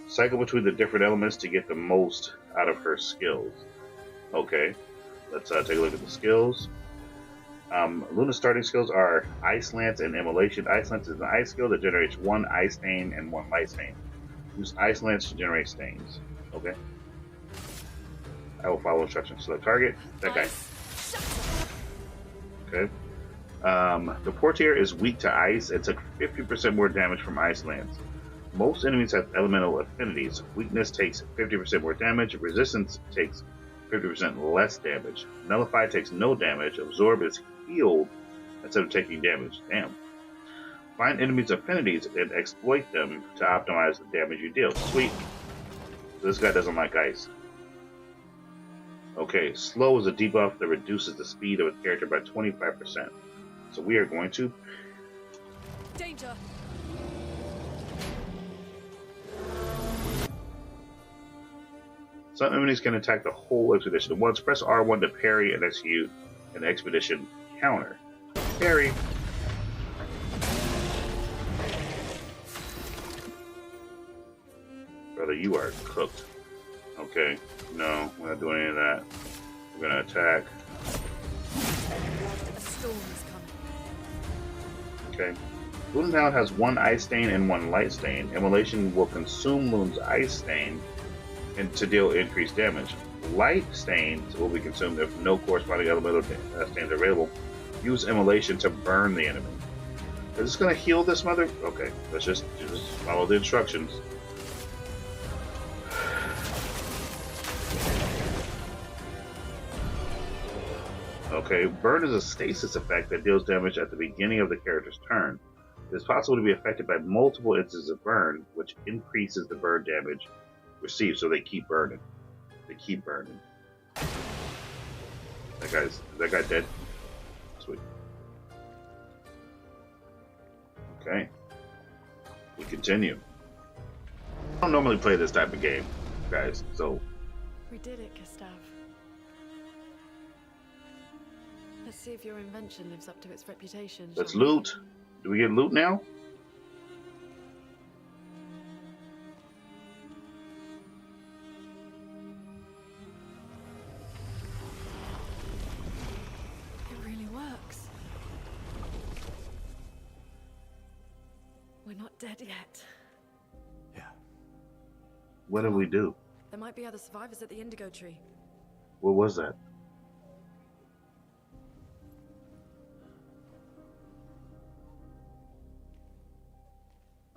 Cycle between the different elements to get the most out of her skills. Okay, let's take a look at the skills. Luna's starting skills are Ice Lance and Immolation. Ice Lance is an ice skill that generates 1 ice stain and 1 light stain. Use Ice Lance to generate stains. Okay. I will follow instructions. Select target. That guy. Okay. The Portier is weak to ice and took 50% more damage from Ice Lance. Most enemies have elemental affinities. Weakness takes 50% more damage. Resistance takes 50% less damage. Nullify takes no damage. Absorb is healed instead of taking damage. Damn. Find enemies' affinities and exploit them to optimize the damage you deal. Sweet. So this guy doesn't like ice. Okay, slow is a debuff that reduces the speed of a character by 25%. So we are going to... Danger! Some enemies can attack the whole expedition at once. Press R1 to parry and execute an expedition counter. Parry. Brother, you are cooked. Okay, no, we're not doing any of that. We're gonna attack. A storm is coming. Okay. Lunebound has 1 ice stain and 1 light stain. Immolation will consume Loon's ice stain and to deal increased damage. Light stains will be consumed if no corresponding elemental stains are available. Use Immolation to burn the enemy. Is this gonna heal this mother? Okay, let's just follow the instructions. Okay, burn is a stasis effect that deals damage at the beginning of the character's turn. It is possible to be affected by multiple instances of burn, which increases the burn damage received, so they keep burning. They keep burning. Is that guy dead? Sweet. Okay. We continue. I don't normally play this type of game, guys, so... We did it, Gustav. Let's see if your invention lives up to its reputation. Let's shall we? loot. Do we get loot now? It really works. We're not dead yet. Yeah. What did we do? There might be other survivors at the Indigo Tree. What was that?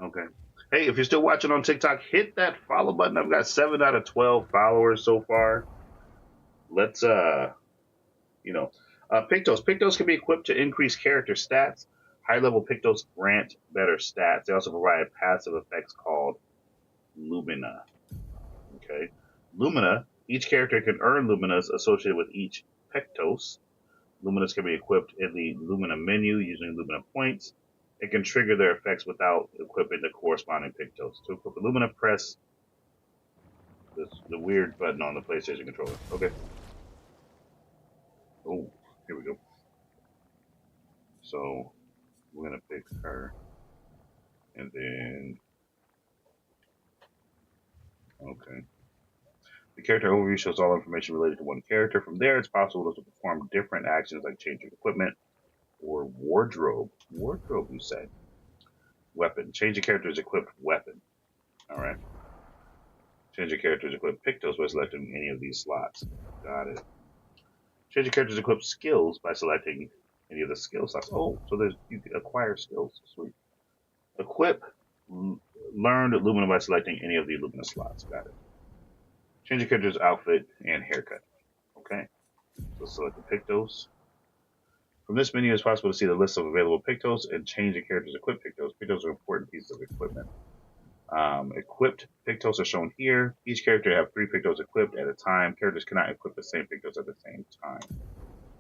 Okay. Hey, if you're still watching on TikTok, hit that follow button. I've got 7 out of 12 followers so far. Let's, Pictos. Pictos can be equipped to increase character stats. High-level Pictos grant better stats. They also provide passive effects called Lumina. Okay. Lumina. Each character can earn Luminas associated with each Pictos. Luminas can be equipped in the Lumina menu using Lumina points. It can trigger their effects without equipping the corresponding Pictos. To equip a Lumina, press the weird button on the PlayStation controller. Okay. Oh, here we go. So, we're going to pick her. And then... Okay. The character overview shows all information related to one character. From there, it's possible to perform different actions like changing equipment or wardrobe. Wardrobe, you said. Weapon. Change a character's equipped weapon. Alright. Change a character's equipped Pictos by selecting any of these slots. Got it. Change a character's equipped skills by selecting any of the skill slots. Oh, so you can acquire skills. Sweet. Equip. Learn Lumina by selecting any of the Lumina slots. Got it. Change a character's outfit and haircut. Okay. So select the Pictos. From this menu, it's possible to see the list of available Pictos and change a character's equipped Pictos. Pictos are important pieces of equipment. Equipped Pictos are shown here. Each character have 3 Pictos equipped at a time. Characters cannot equip the same Pictos at the same time.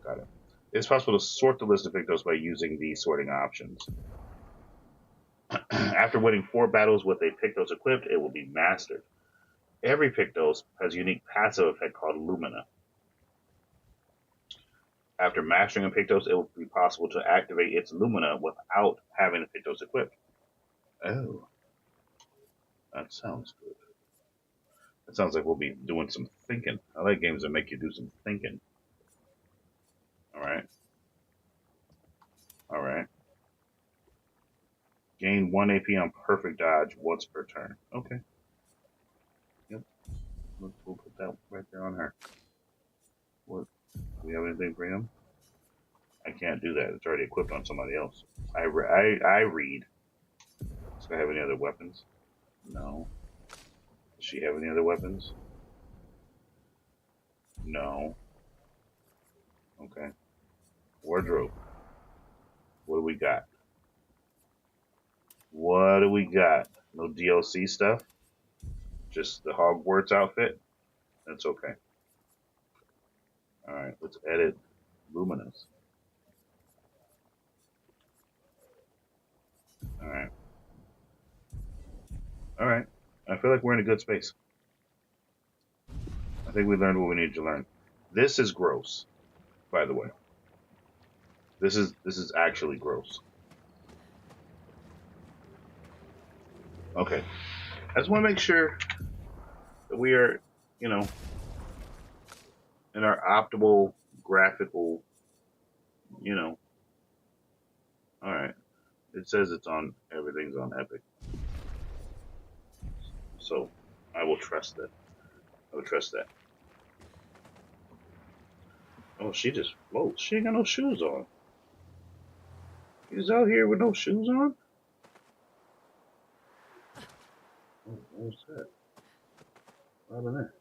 Got it. It's possible to sort the list of Pictos by using these sorting options. After winning 4 battles with a Pictos equipped, it will be mastered. Every Pictos has a unique passive effect called Lumina. After mastering a Pictos, it will be possible to activate its Lumina without having a Pictos equipped. Oh. That sounds good. That sounds like we'll be doing some thinking. I like games that make you do some thinking. Alright. Alright. Gain 1 AP on perfect dodge once per turn. Okay. Yep. We'll put that right there on her. What? Do we have anything for him? I can't do that. It's already equipped on somebody else. I read. Does I have any other weapons? No. Does she have any other weapons? No. Okay. Wardrobe. What do we got? What do we got? No DLC stuff? Just the Hogwarts outfit? That's okay. Alright, let's edit Luminous. Alright. Alright. I feel like we're in a good space. I think we learned what we needed to learn. This is gross, by the way. This is actually gross. Okay. I just want to make sure that we are, you know, in our optimal graphical, you know. Alright. It says it's on, everything's on Epic. So, I will trust that. I will trust that. Oh, she just floats. She ain't got no shoes on. He's out here with no shoes on? What was that? Out of there.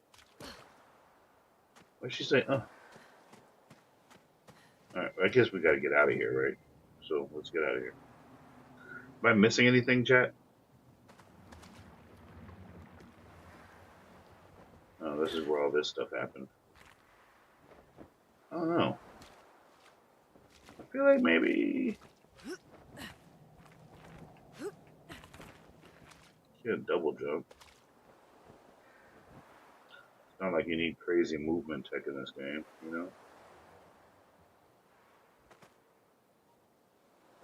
What'd she say? Alright, I guess we gotta get out of here, right? So let's get out of here. Am I missing anything, chat? Oh, this is where all this stuff happened. I don't know. I feel like maybe... Get a double jump. It's not like you need crazy movement tech in this game, you know?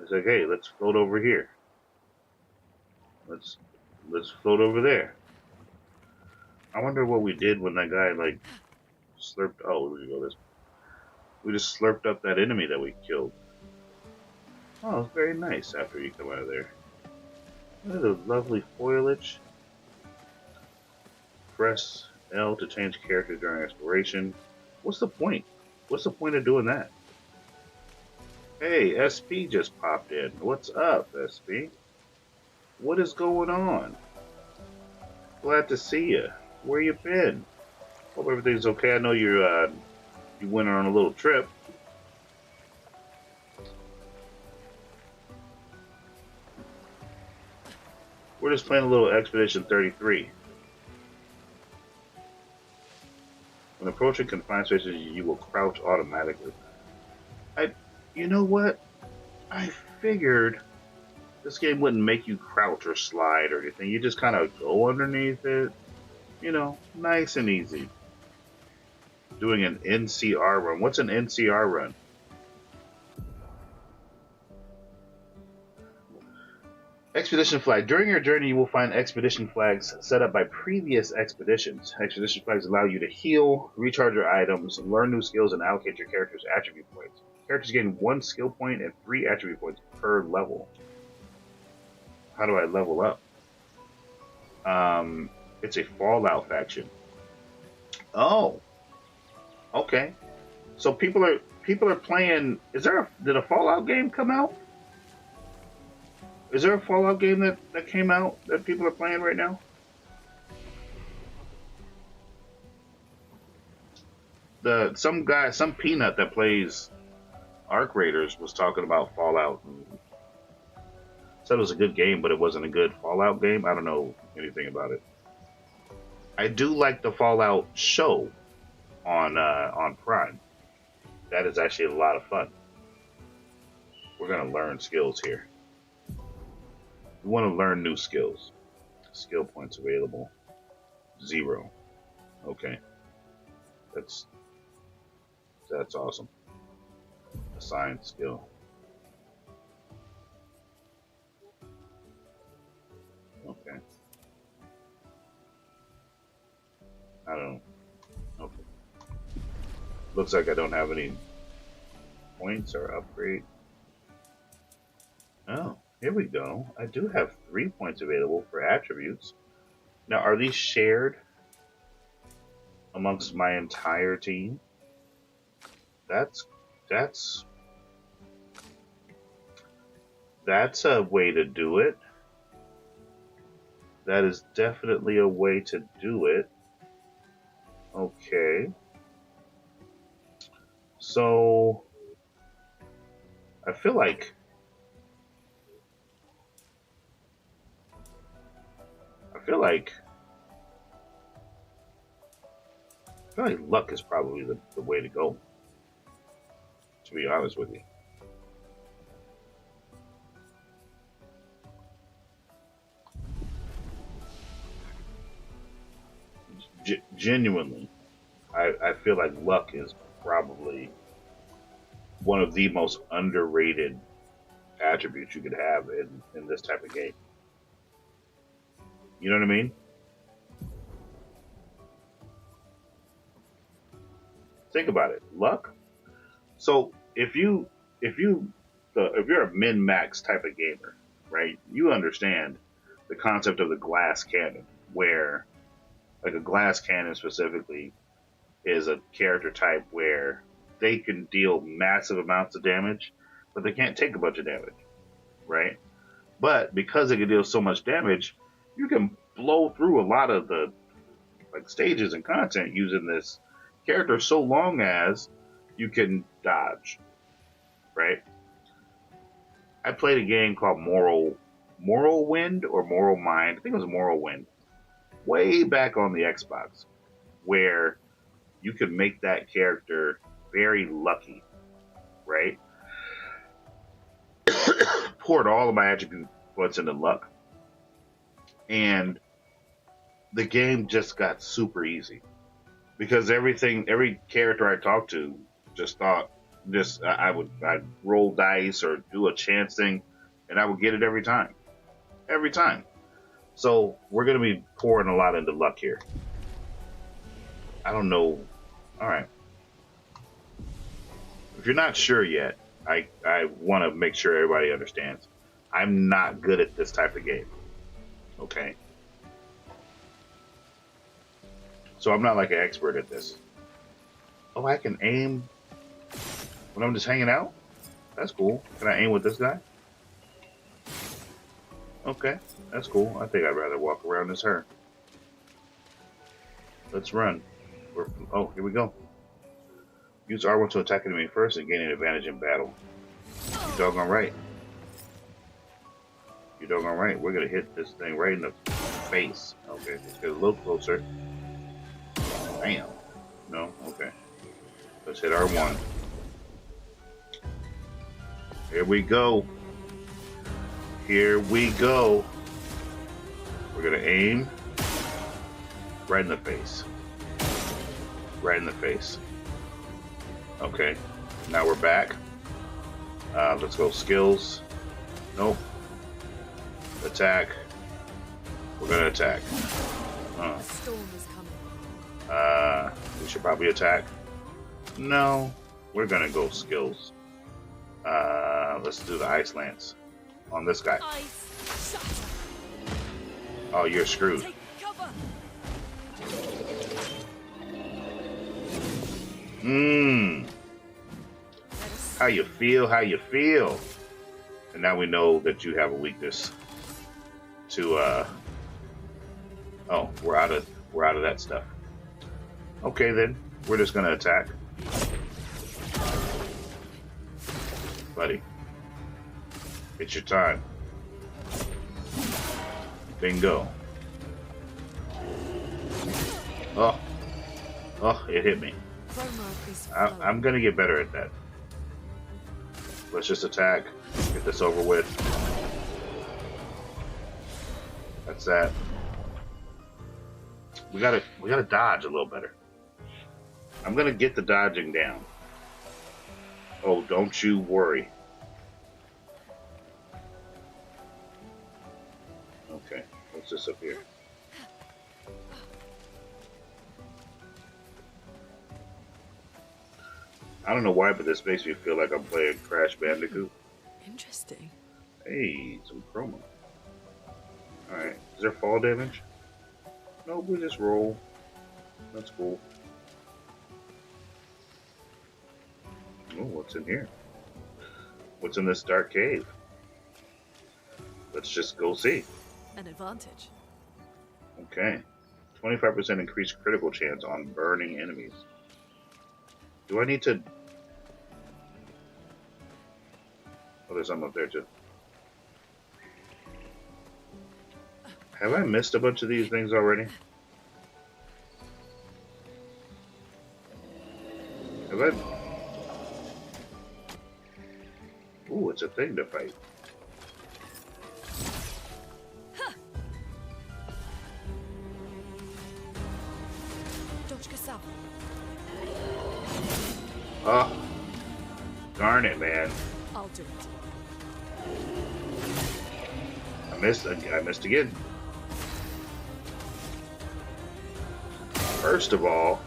It's like, hey, let's float over here. Let's float over there. I wonder what we did when that guy, like, slurped... Oh, we go this... We just slurped up that enemy that we killed. Oh, it's very nice after you come out of there. Look at the lovely foliage. Press L to change character during exploration. What's the point? What's the point of doing that? Hey, SP just popped in. What's up, SP? What is going on? Glad to see you. Where you been? Hope everything's okay. I know you went on a little trip. We're just playing a little Expedition 33. When approaching confined spaces, you will crouch automatically. You know what? I figured this game wouldn't make you crouch or slide or anything. You just kind of go underneath it. You know, nice and easy. Doing an NCR run. What's an NCR run? Expedition flag. During your journey, you will find expedition flags set up by previous expeditions. Expedition flags allow you to heal, recharge your items, learn new skills, and allocate your character's attribute points. Characters gain 1 skill point and 3 attribute points per level. How do I level up? It's a Fallout faction. Oh, okay. So people are playing. Did a Fallout game come out? Is there a Fallout game that came out that people are playing right now? Some peanut that plays Arc Raiders was talking about Fallout and said it was a good game, but it wasn't a good Fallout game. I don't know anything about it. I do like the Fallout show on Prime. That is actually a lot of fun. We're gonna learn skills here. We want to learn new skills. Skill points available. 0. Okay. That's awesome. Assigned skill. Okay. I don't know. Okay. Looks like I don't have any points or upgrade. Oh. Here we go. I do have 3 points available for attributes. Now, are these shared amongst my entire team? That's a way to do it. That is definitely a way to do it. Okay. So, I feel like luck is probably the way to go, to be honest with you. Genuinely, I feel like luck is probably one of the most underrated attributes you could have in this type of game. You know what I mean? Think about it. Luck. So if you're a min-max type of gamer, right? You understand the concept of the glass cannon, where like a glass cannon specifically is a character type where they can deal massive amounts of damage, but they can't take a bunch of damage. right? But because it can deal so much damage, you can blow through a lot of the like stages and content using this character so long as you can dodge, right? I played a game called Moral Wind or Moral Mind. I think it was Moral Wind, way back on the Xbox, where you could make that character very lucky, right? Poured all of my attribute points into luck, and the game just got super easy because every character I talked to just thought I'd roll dice or do a chance thing, and I would get it every time. So we're gonna be pouring a lot into luck here. I don't know. All right. If you're not sure yet, I want to make sure everybody understands. I'm not good at this type of game. Okay. So I'm not like an expert at this. Oh, I can aim when I'm just hanging out? That's cool. Can I aim with this guy? Okay, that's cool. I think I'd rather walk around as her. Let's run. Oh, here we go. Use R1 to attack enemy first and gain an advantage in battle. You doggone right. You doggone right. We're gonna hit this thing right in the face. Okay, let's get a little closer. Bam. No? Okay. Let's hit R1. Here we go. Here we go. We're gonna aim right in the face. Right in the face. Okay. Now we're back. Let's go skills. Nope. Attack. We're gonna attack. A storm is coming. We should probably attack. No. We're gonna go skills. Let's do the ice lance on this guy. Ice shatter. Oh, you're screwed. Take cover. How you feel? How you feel? And now we know that you have a weakness to oh, we're out of that stuff. Okay then, we're just gonna attack. Buddy. It's your time. Bingo. Oh, it hit me. I'm gonna get better at that. Let's just attack. Get this over with. That's that. We gotta dodge a little better. I'm gonna get the dodging down. Oh, don't you worry. Okay, what's this up here? I don't know why, but this makes me feel like I'm playing Crash Bandicoot. Interesting. Hey, some chroma. Alright, is there fall damage? No, we just roll. That's cool. Oh, what's in here? What's in this dark cave? Let's just go see. An advantage. Okay. 25% increased critical chance on burning enemies. Do I need to... Oh, there's something up there too. Have I missed a bunch of these things already? Have I... Ooh, it's a thing to fight. Oh, darn it, man. I'll do it. I missed again. First of all,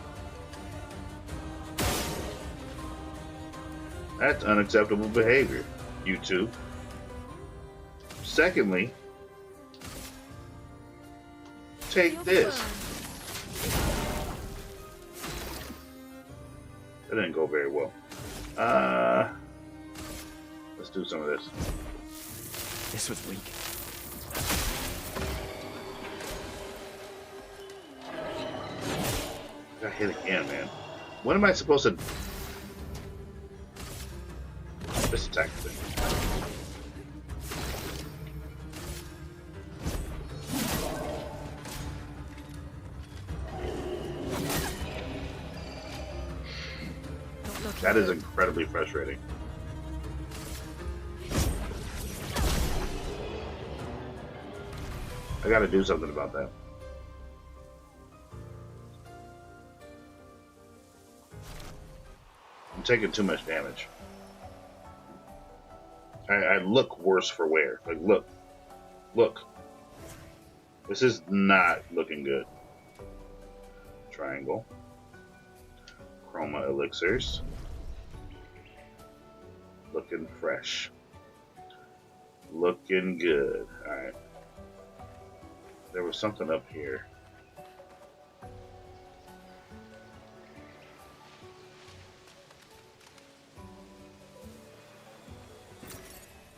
that's unacceptable behavior, you two. Secondly, take this. That didn't go very well. Let's do some of this. This was weak. I got hit again, man. When am I supposed to just attack the thing? That is incredibly frustrating. I gotta do something about that. I'm taking too much damage. I look worse for wear. Like, look. Look. This is not looking good. Triangle. Chroma elixirs. Looking fresh. Looking good. Alright. There was something up here.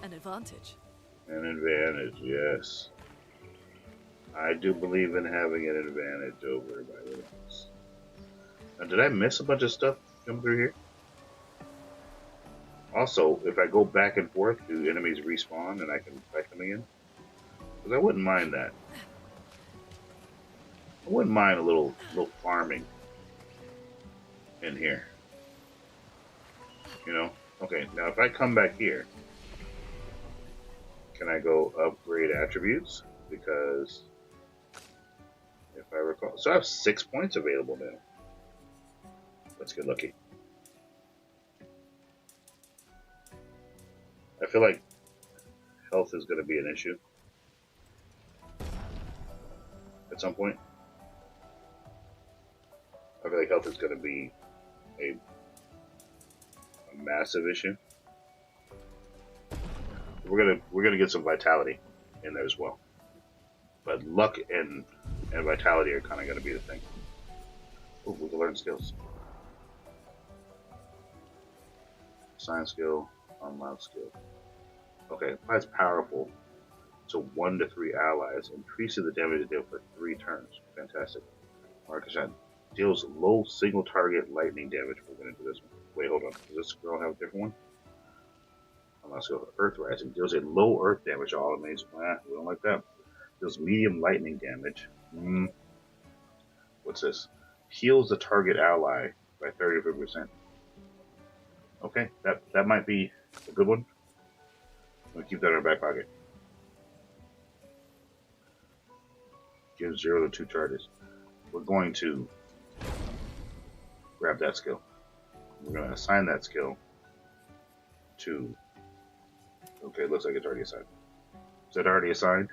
An advantage. An advantage, yes. I do believe in having an advantage over everybody else. Now, did I miss a bunch of stuff coming through here? Also, if I go back and forth, do enemies respawn and I can fight them again? Because I wouldn't mind that. I wouldn't mind a little farming in here. You know? Okay, now if I come back here, can I go upgrade attributes? Because if I recall, so I have 6 points available now. Let's get lucky. I feel like health is going to be an issue at some point. I feel like health is going to be a massive issue. We're gonna get some vitality in there as well, but luck and vitality are kind of going to be the thing. Ooh, we can learn skills. Science skill, unlock skill. Okay, applies powerful to 1 to 3 allies, increases the damage dealt for 3 turns. Fantastic. Market shot deals low single target lightning damage. We're going to do this one. Wait, hold on. Does this girl have a different one? Unlock skill. Earth Rising deals a low earth damage to all enemies. We don't like that. Deals medium lightning damage. What's this? Heals the target ally by 30%. Okay, that might be a good one. We'll keep that in our back pocket. Gives 0 to 2 charges. We're going to grab that skill. We're going to assign that skill to... Okay, it looks like it's already assigned. Is that already assigned?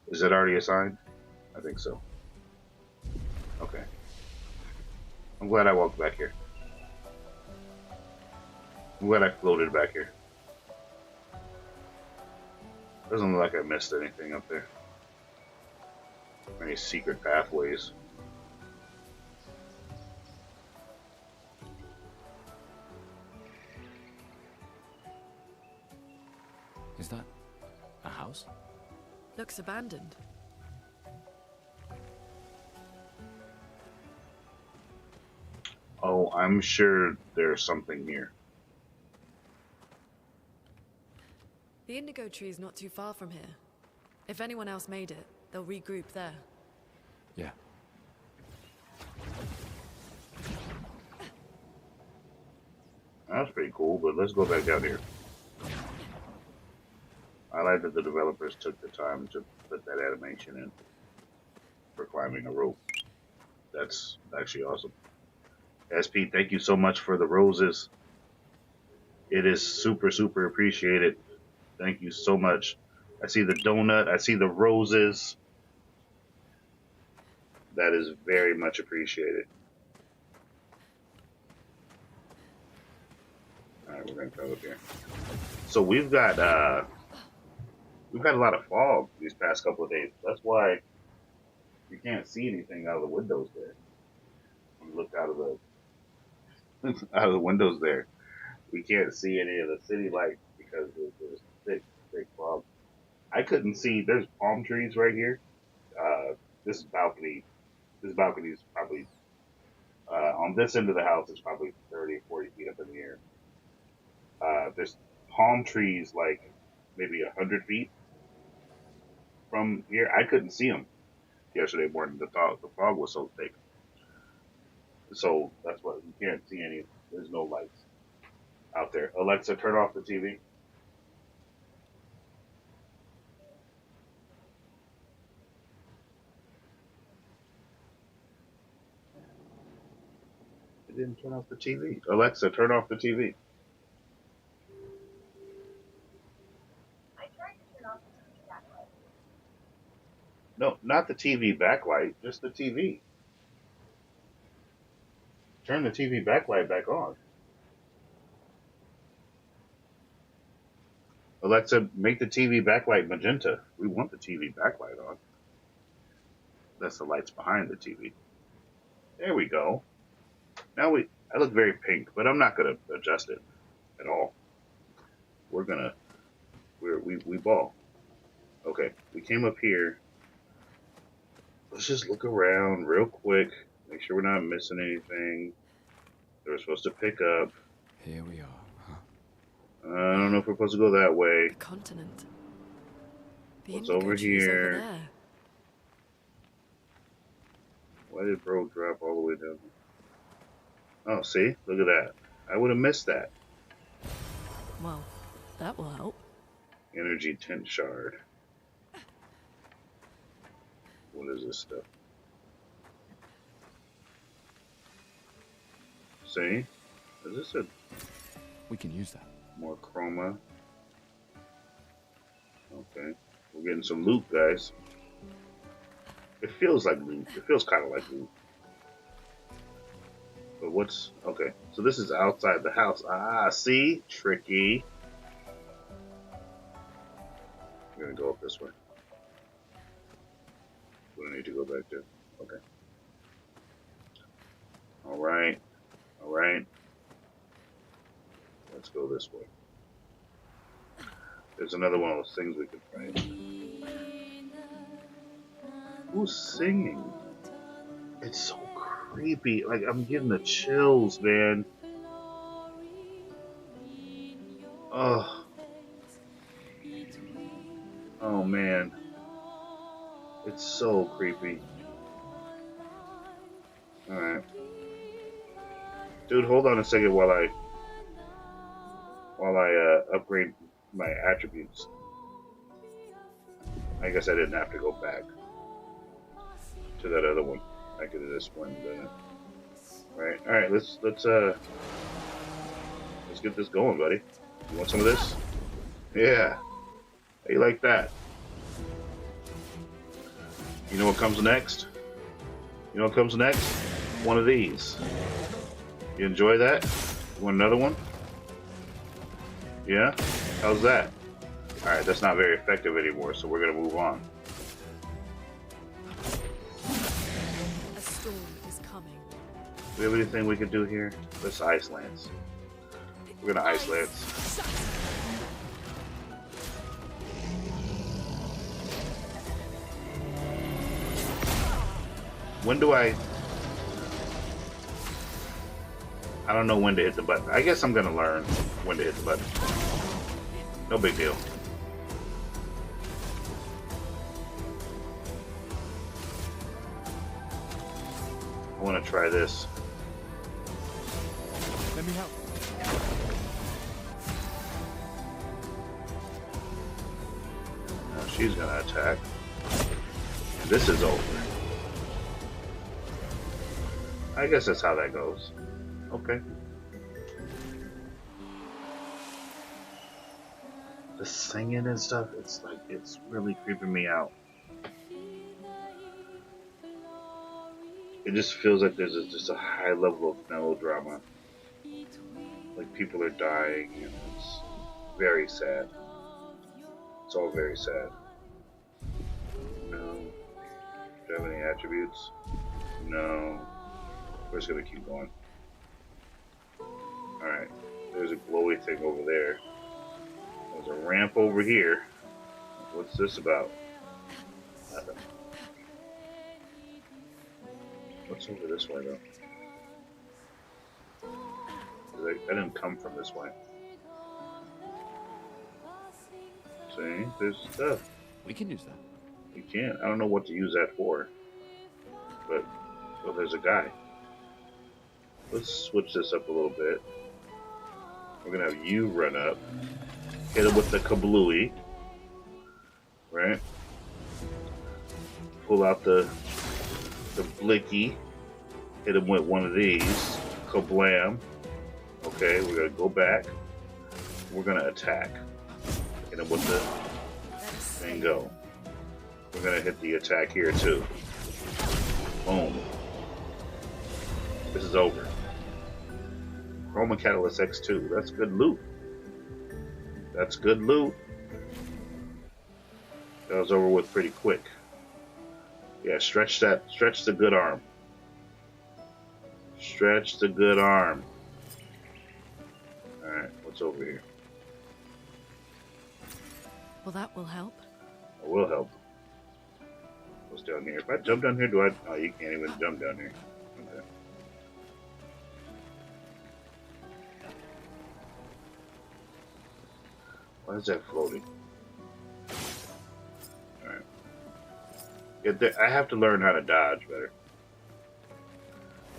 Is it already assigned? I think so. Okay. I'm glad I walked back here. I'm glad I floated back here. Doesn't look like I missed anything up there. Any secret pathways. Is that a house? Looks abandoned. Oh, I'm sure there's something here. The indigo tree is not too far from here. If anyone else made it, they'll regroup there. Yeah. That's pretty cool, but let's go back down here. I like that the developers took the time to put that animation in for climbing a rope. That's actually awesome. SP, thank you so much for the roses. It is super, super appreciated. Thank you so much. I see the donut. I see the roses. That is very much appreciated. All right, we're gonna come up here. So we've got a lot of fog these past couple of days. That's why you can't see anything out of the windows there. When you look out of the windows there, we can't see any of the city lights because there's thick, thick fog. I couldn't see. There's palm trees right here. This balcony. This balcony is probably on this end of the house. It's probably 30, 40 feet up in the air. There's palm trees like maybe 100 feet from here. I couldn't see them yesterday morning. The fog was so thick. So that's what you can't see any. There's no lights out there. Alexa, turn off the TV. It didn't turn off the TV. Alexa, turn off the TV. I tried to turn off the TV backlight. No, not the TV backlight, just the TV. Turn the TV backlight back on. Alexa, make the TV backlight magenta. We want the TV backlight on. That's the lights behind the TV. There we go. Now I look very pink, but I'm not gonna adjust it at all. We ball. Okay, we came up here. Let's just look around real quick. Make sure we're not missing anything that we're supposed to pick up. Here we are, huh? I don't know if we're supposed to go that way. A continent. The What's indigo over tree's here? over there. Why did bro drop all the way down? Oh, see? Look at that. I would have missed that. Well, that will help. Energy tent shard. What is this stuff? See? Is this a We can use that. more chroma? Okay. We're getting some loot, guys. It feels like loot. It feels kind of like loot. But what's... Okay. So this is outside the house. Ah, see? Tricky. I'm going to go up this way. We don't need to go back there. Okay. Alright. Alright. Let's go this way. There's another one of those things we could find. Who's singing? It's so creepy. Like, I'm getting the chills, man. Oh. Oh, man. It's so creepy. Alright. Dude, hold on a second while I upgrade my attributes. I guess I didn't have to go back to that other one. I could have just went Alright, let's get this going, buddy. You want some of this? Yeah. How you like that? You know what comes next? You know what comes next? One of these. You enjoy that? You want another one? Yeah? How's that? Alright, that's not very effective anymore, so we're gonna move on. A storm is coming. Do we have anything we can do here? Let's ice lance. We're gonna ice lance. When do I don't know when to hit the button. I guess I'm gonna learn when to hit the button. No big deal. I want to try this. Let me help. Now she's gonna attack. And this is over. I guess that's how that goes. Okay. The singing and stuff, it's like, it's really creeping me out. It just feels like there's just a high level of melodrama. Like people are dying, and it's very sad. It's all very sad. No. Do you have any attributes? No. We're just gonna keep going. Alright. There's a glowy thing over there. There's a ramp over here. What's this about? Nothing. What's over this way though? I didn't come from this way. See, there's stuff. We can use that. You can't. I don't know what to use that for. But, well, there's a guy. Let's switch this up a little bit. We're gonna have you run up, hit him with the kablooey, right? Pull out the blicky, hit him with one of these, kablam. Okay, we're gonna go back. We're gonna attack. Hit him with the and go. We're gonna hit the attack here too. Boom. This is over. Chroma Catalyst X2. That's good loot. That's good loot. That was over with pretty quick. Yeah, stretch the good arm. Stretch the good arm. Alright, what's over here? Well, that will help. It will help. What's down here? If I jump down here, do I? Oh, you can't even jump down here. Okay. Why is that floating? Alright. Yeah, I have to learn how to dodge better.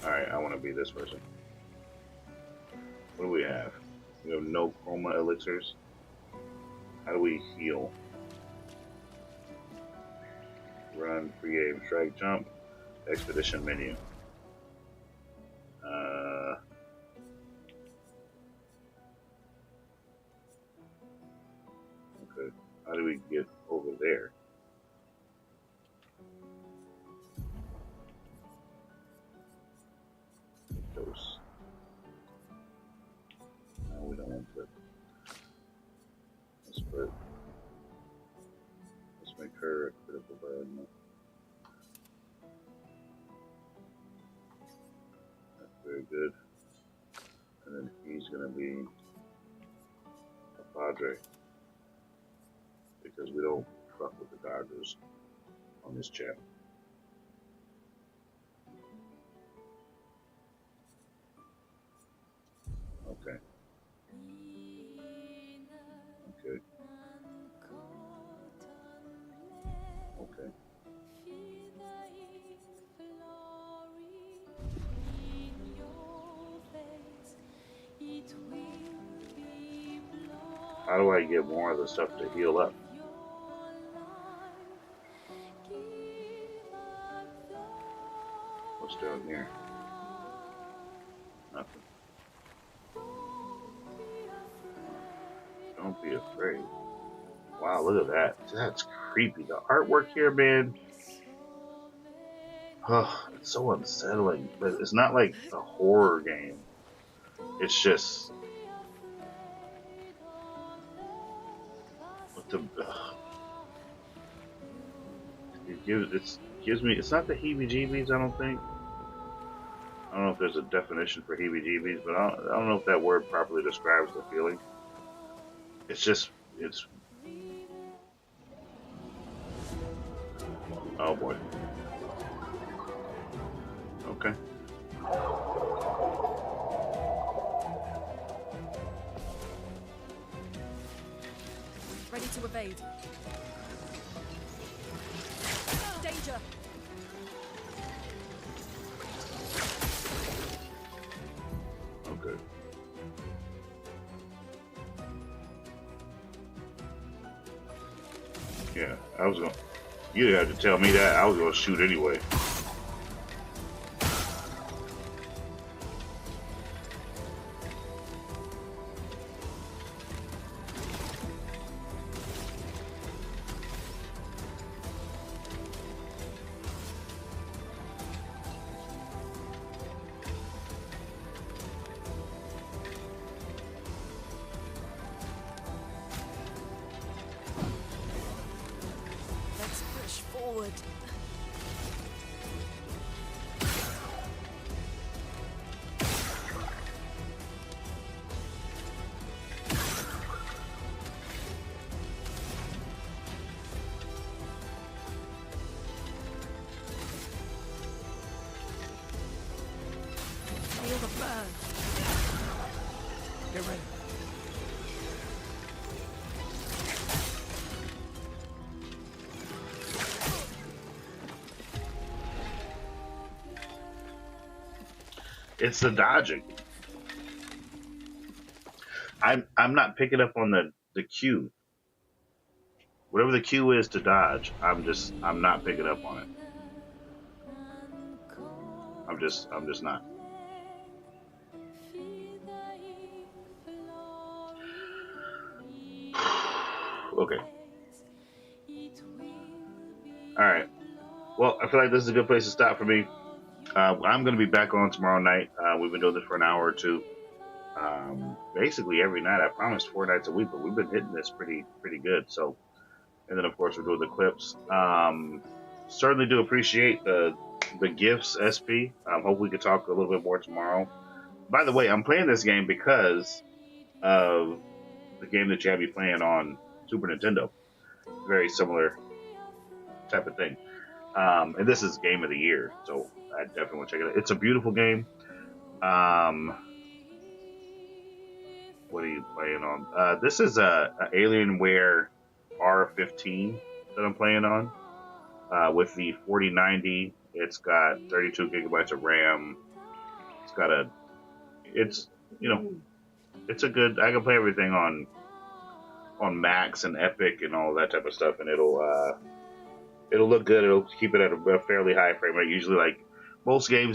Alright, I want to be this person. What do we have? We have no chroma elixirs. How do we heal? Run, free aim, strike, jump, expedition menu. Okay, how do we get over there? Those. No, we don't want to. Let's put. Let's make her a critical burn. That's very good. And then he's gonna be a Padre. Because we don't fuck with the Dodgers on this channel. Okay. Okay. Okay. How do I get more of the stuff to heal up? What's down here? Nothing. Don't be afraid. Wow, look at that. That's creepy. The artwork here, man. Oh, it's so unsettling. But it's not like a horror game. It's just... What the... It gives me... It's not the heebie-jeebies, I don't think. I don't know if there's a definition for heebie-jeebies, but I don't know if that word properly describes the feeling. It's just... It's... Oh boy. Okay. Ready to evade. Danger! Okay. Yeah, I was gonna... You didn't have to tell me that. I was gonna shoot anyway. Let's push forward. It's the dodging. I'm not picking up on the Q. Whatever the Q is to dodge, I'm not picking up on it. I'm just not. Okay. All right. Well, I feel like this is a good place to stop for me. I'm going to be back on tomorrow night. We've been doing this for an hour or two. Basically every night. I promised 4 nights a week, but we've been hitting this pretty good. So, and then of course we're doing the clips. Certainly do appreciate the gifts, SP. Hope we could talk a little bit more tomorrow. By the way, I'm playing this game because of the game that you had me playing on Super Nintendo. Very similar type of thing. And this is Game of the Year, so I definitely want to check it out. It's a beautiful game. What are you playing on? This is a Alienware R15 that I'm playing on with the 4090. It's got 32 gigabytes of RAM. It's got it's a good. I can play everything on Max and Epic and all that type of stuff, and it'll look good. It'll keep it at a fairly high frame rate. Usually, like most games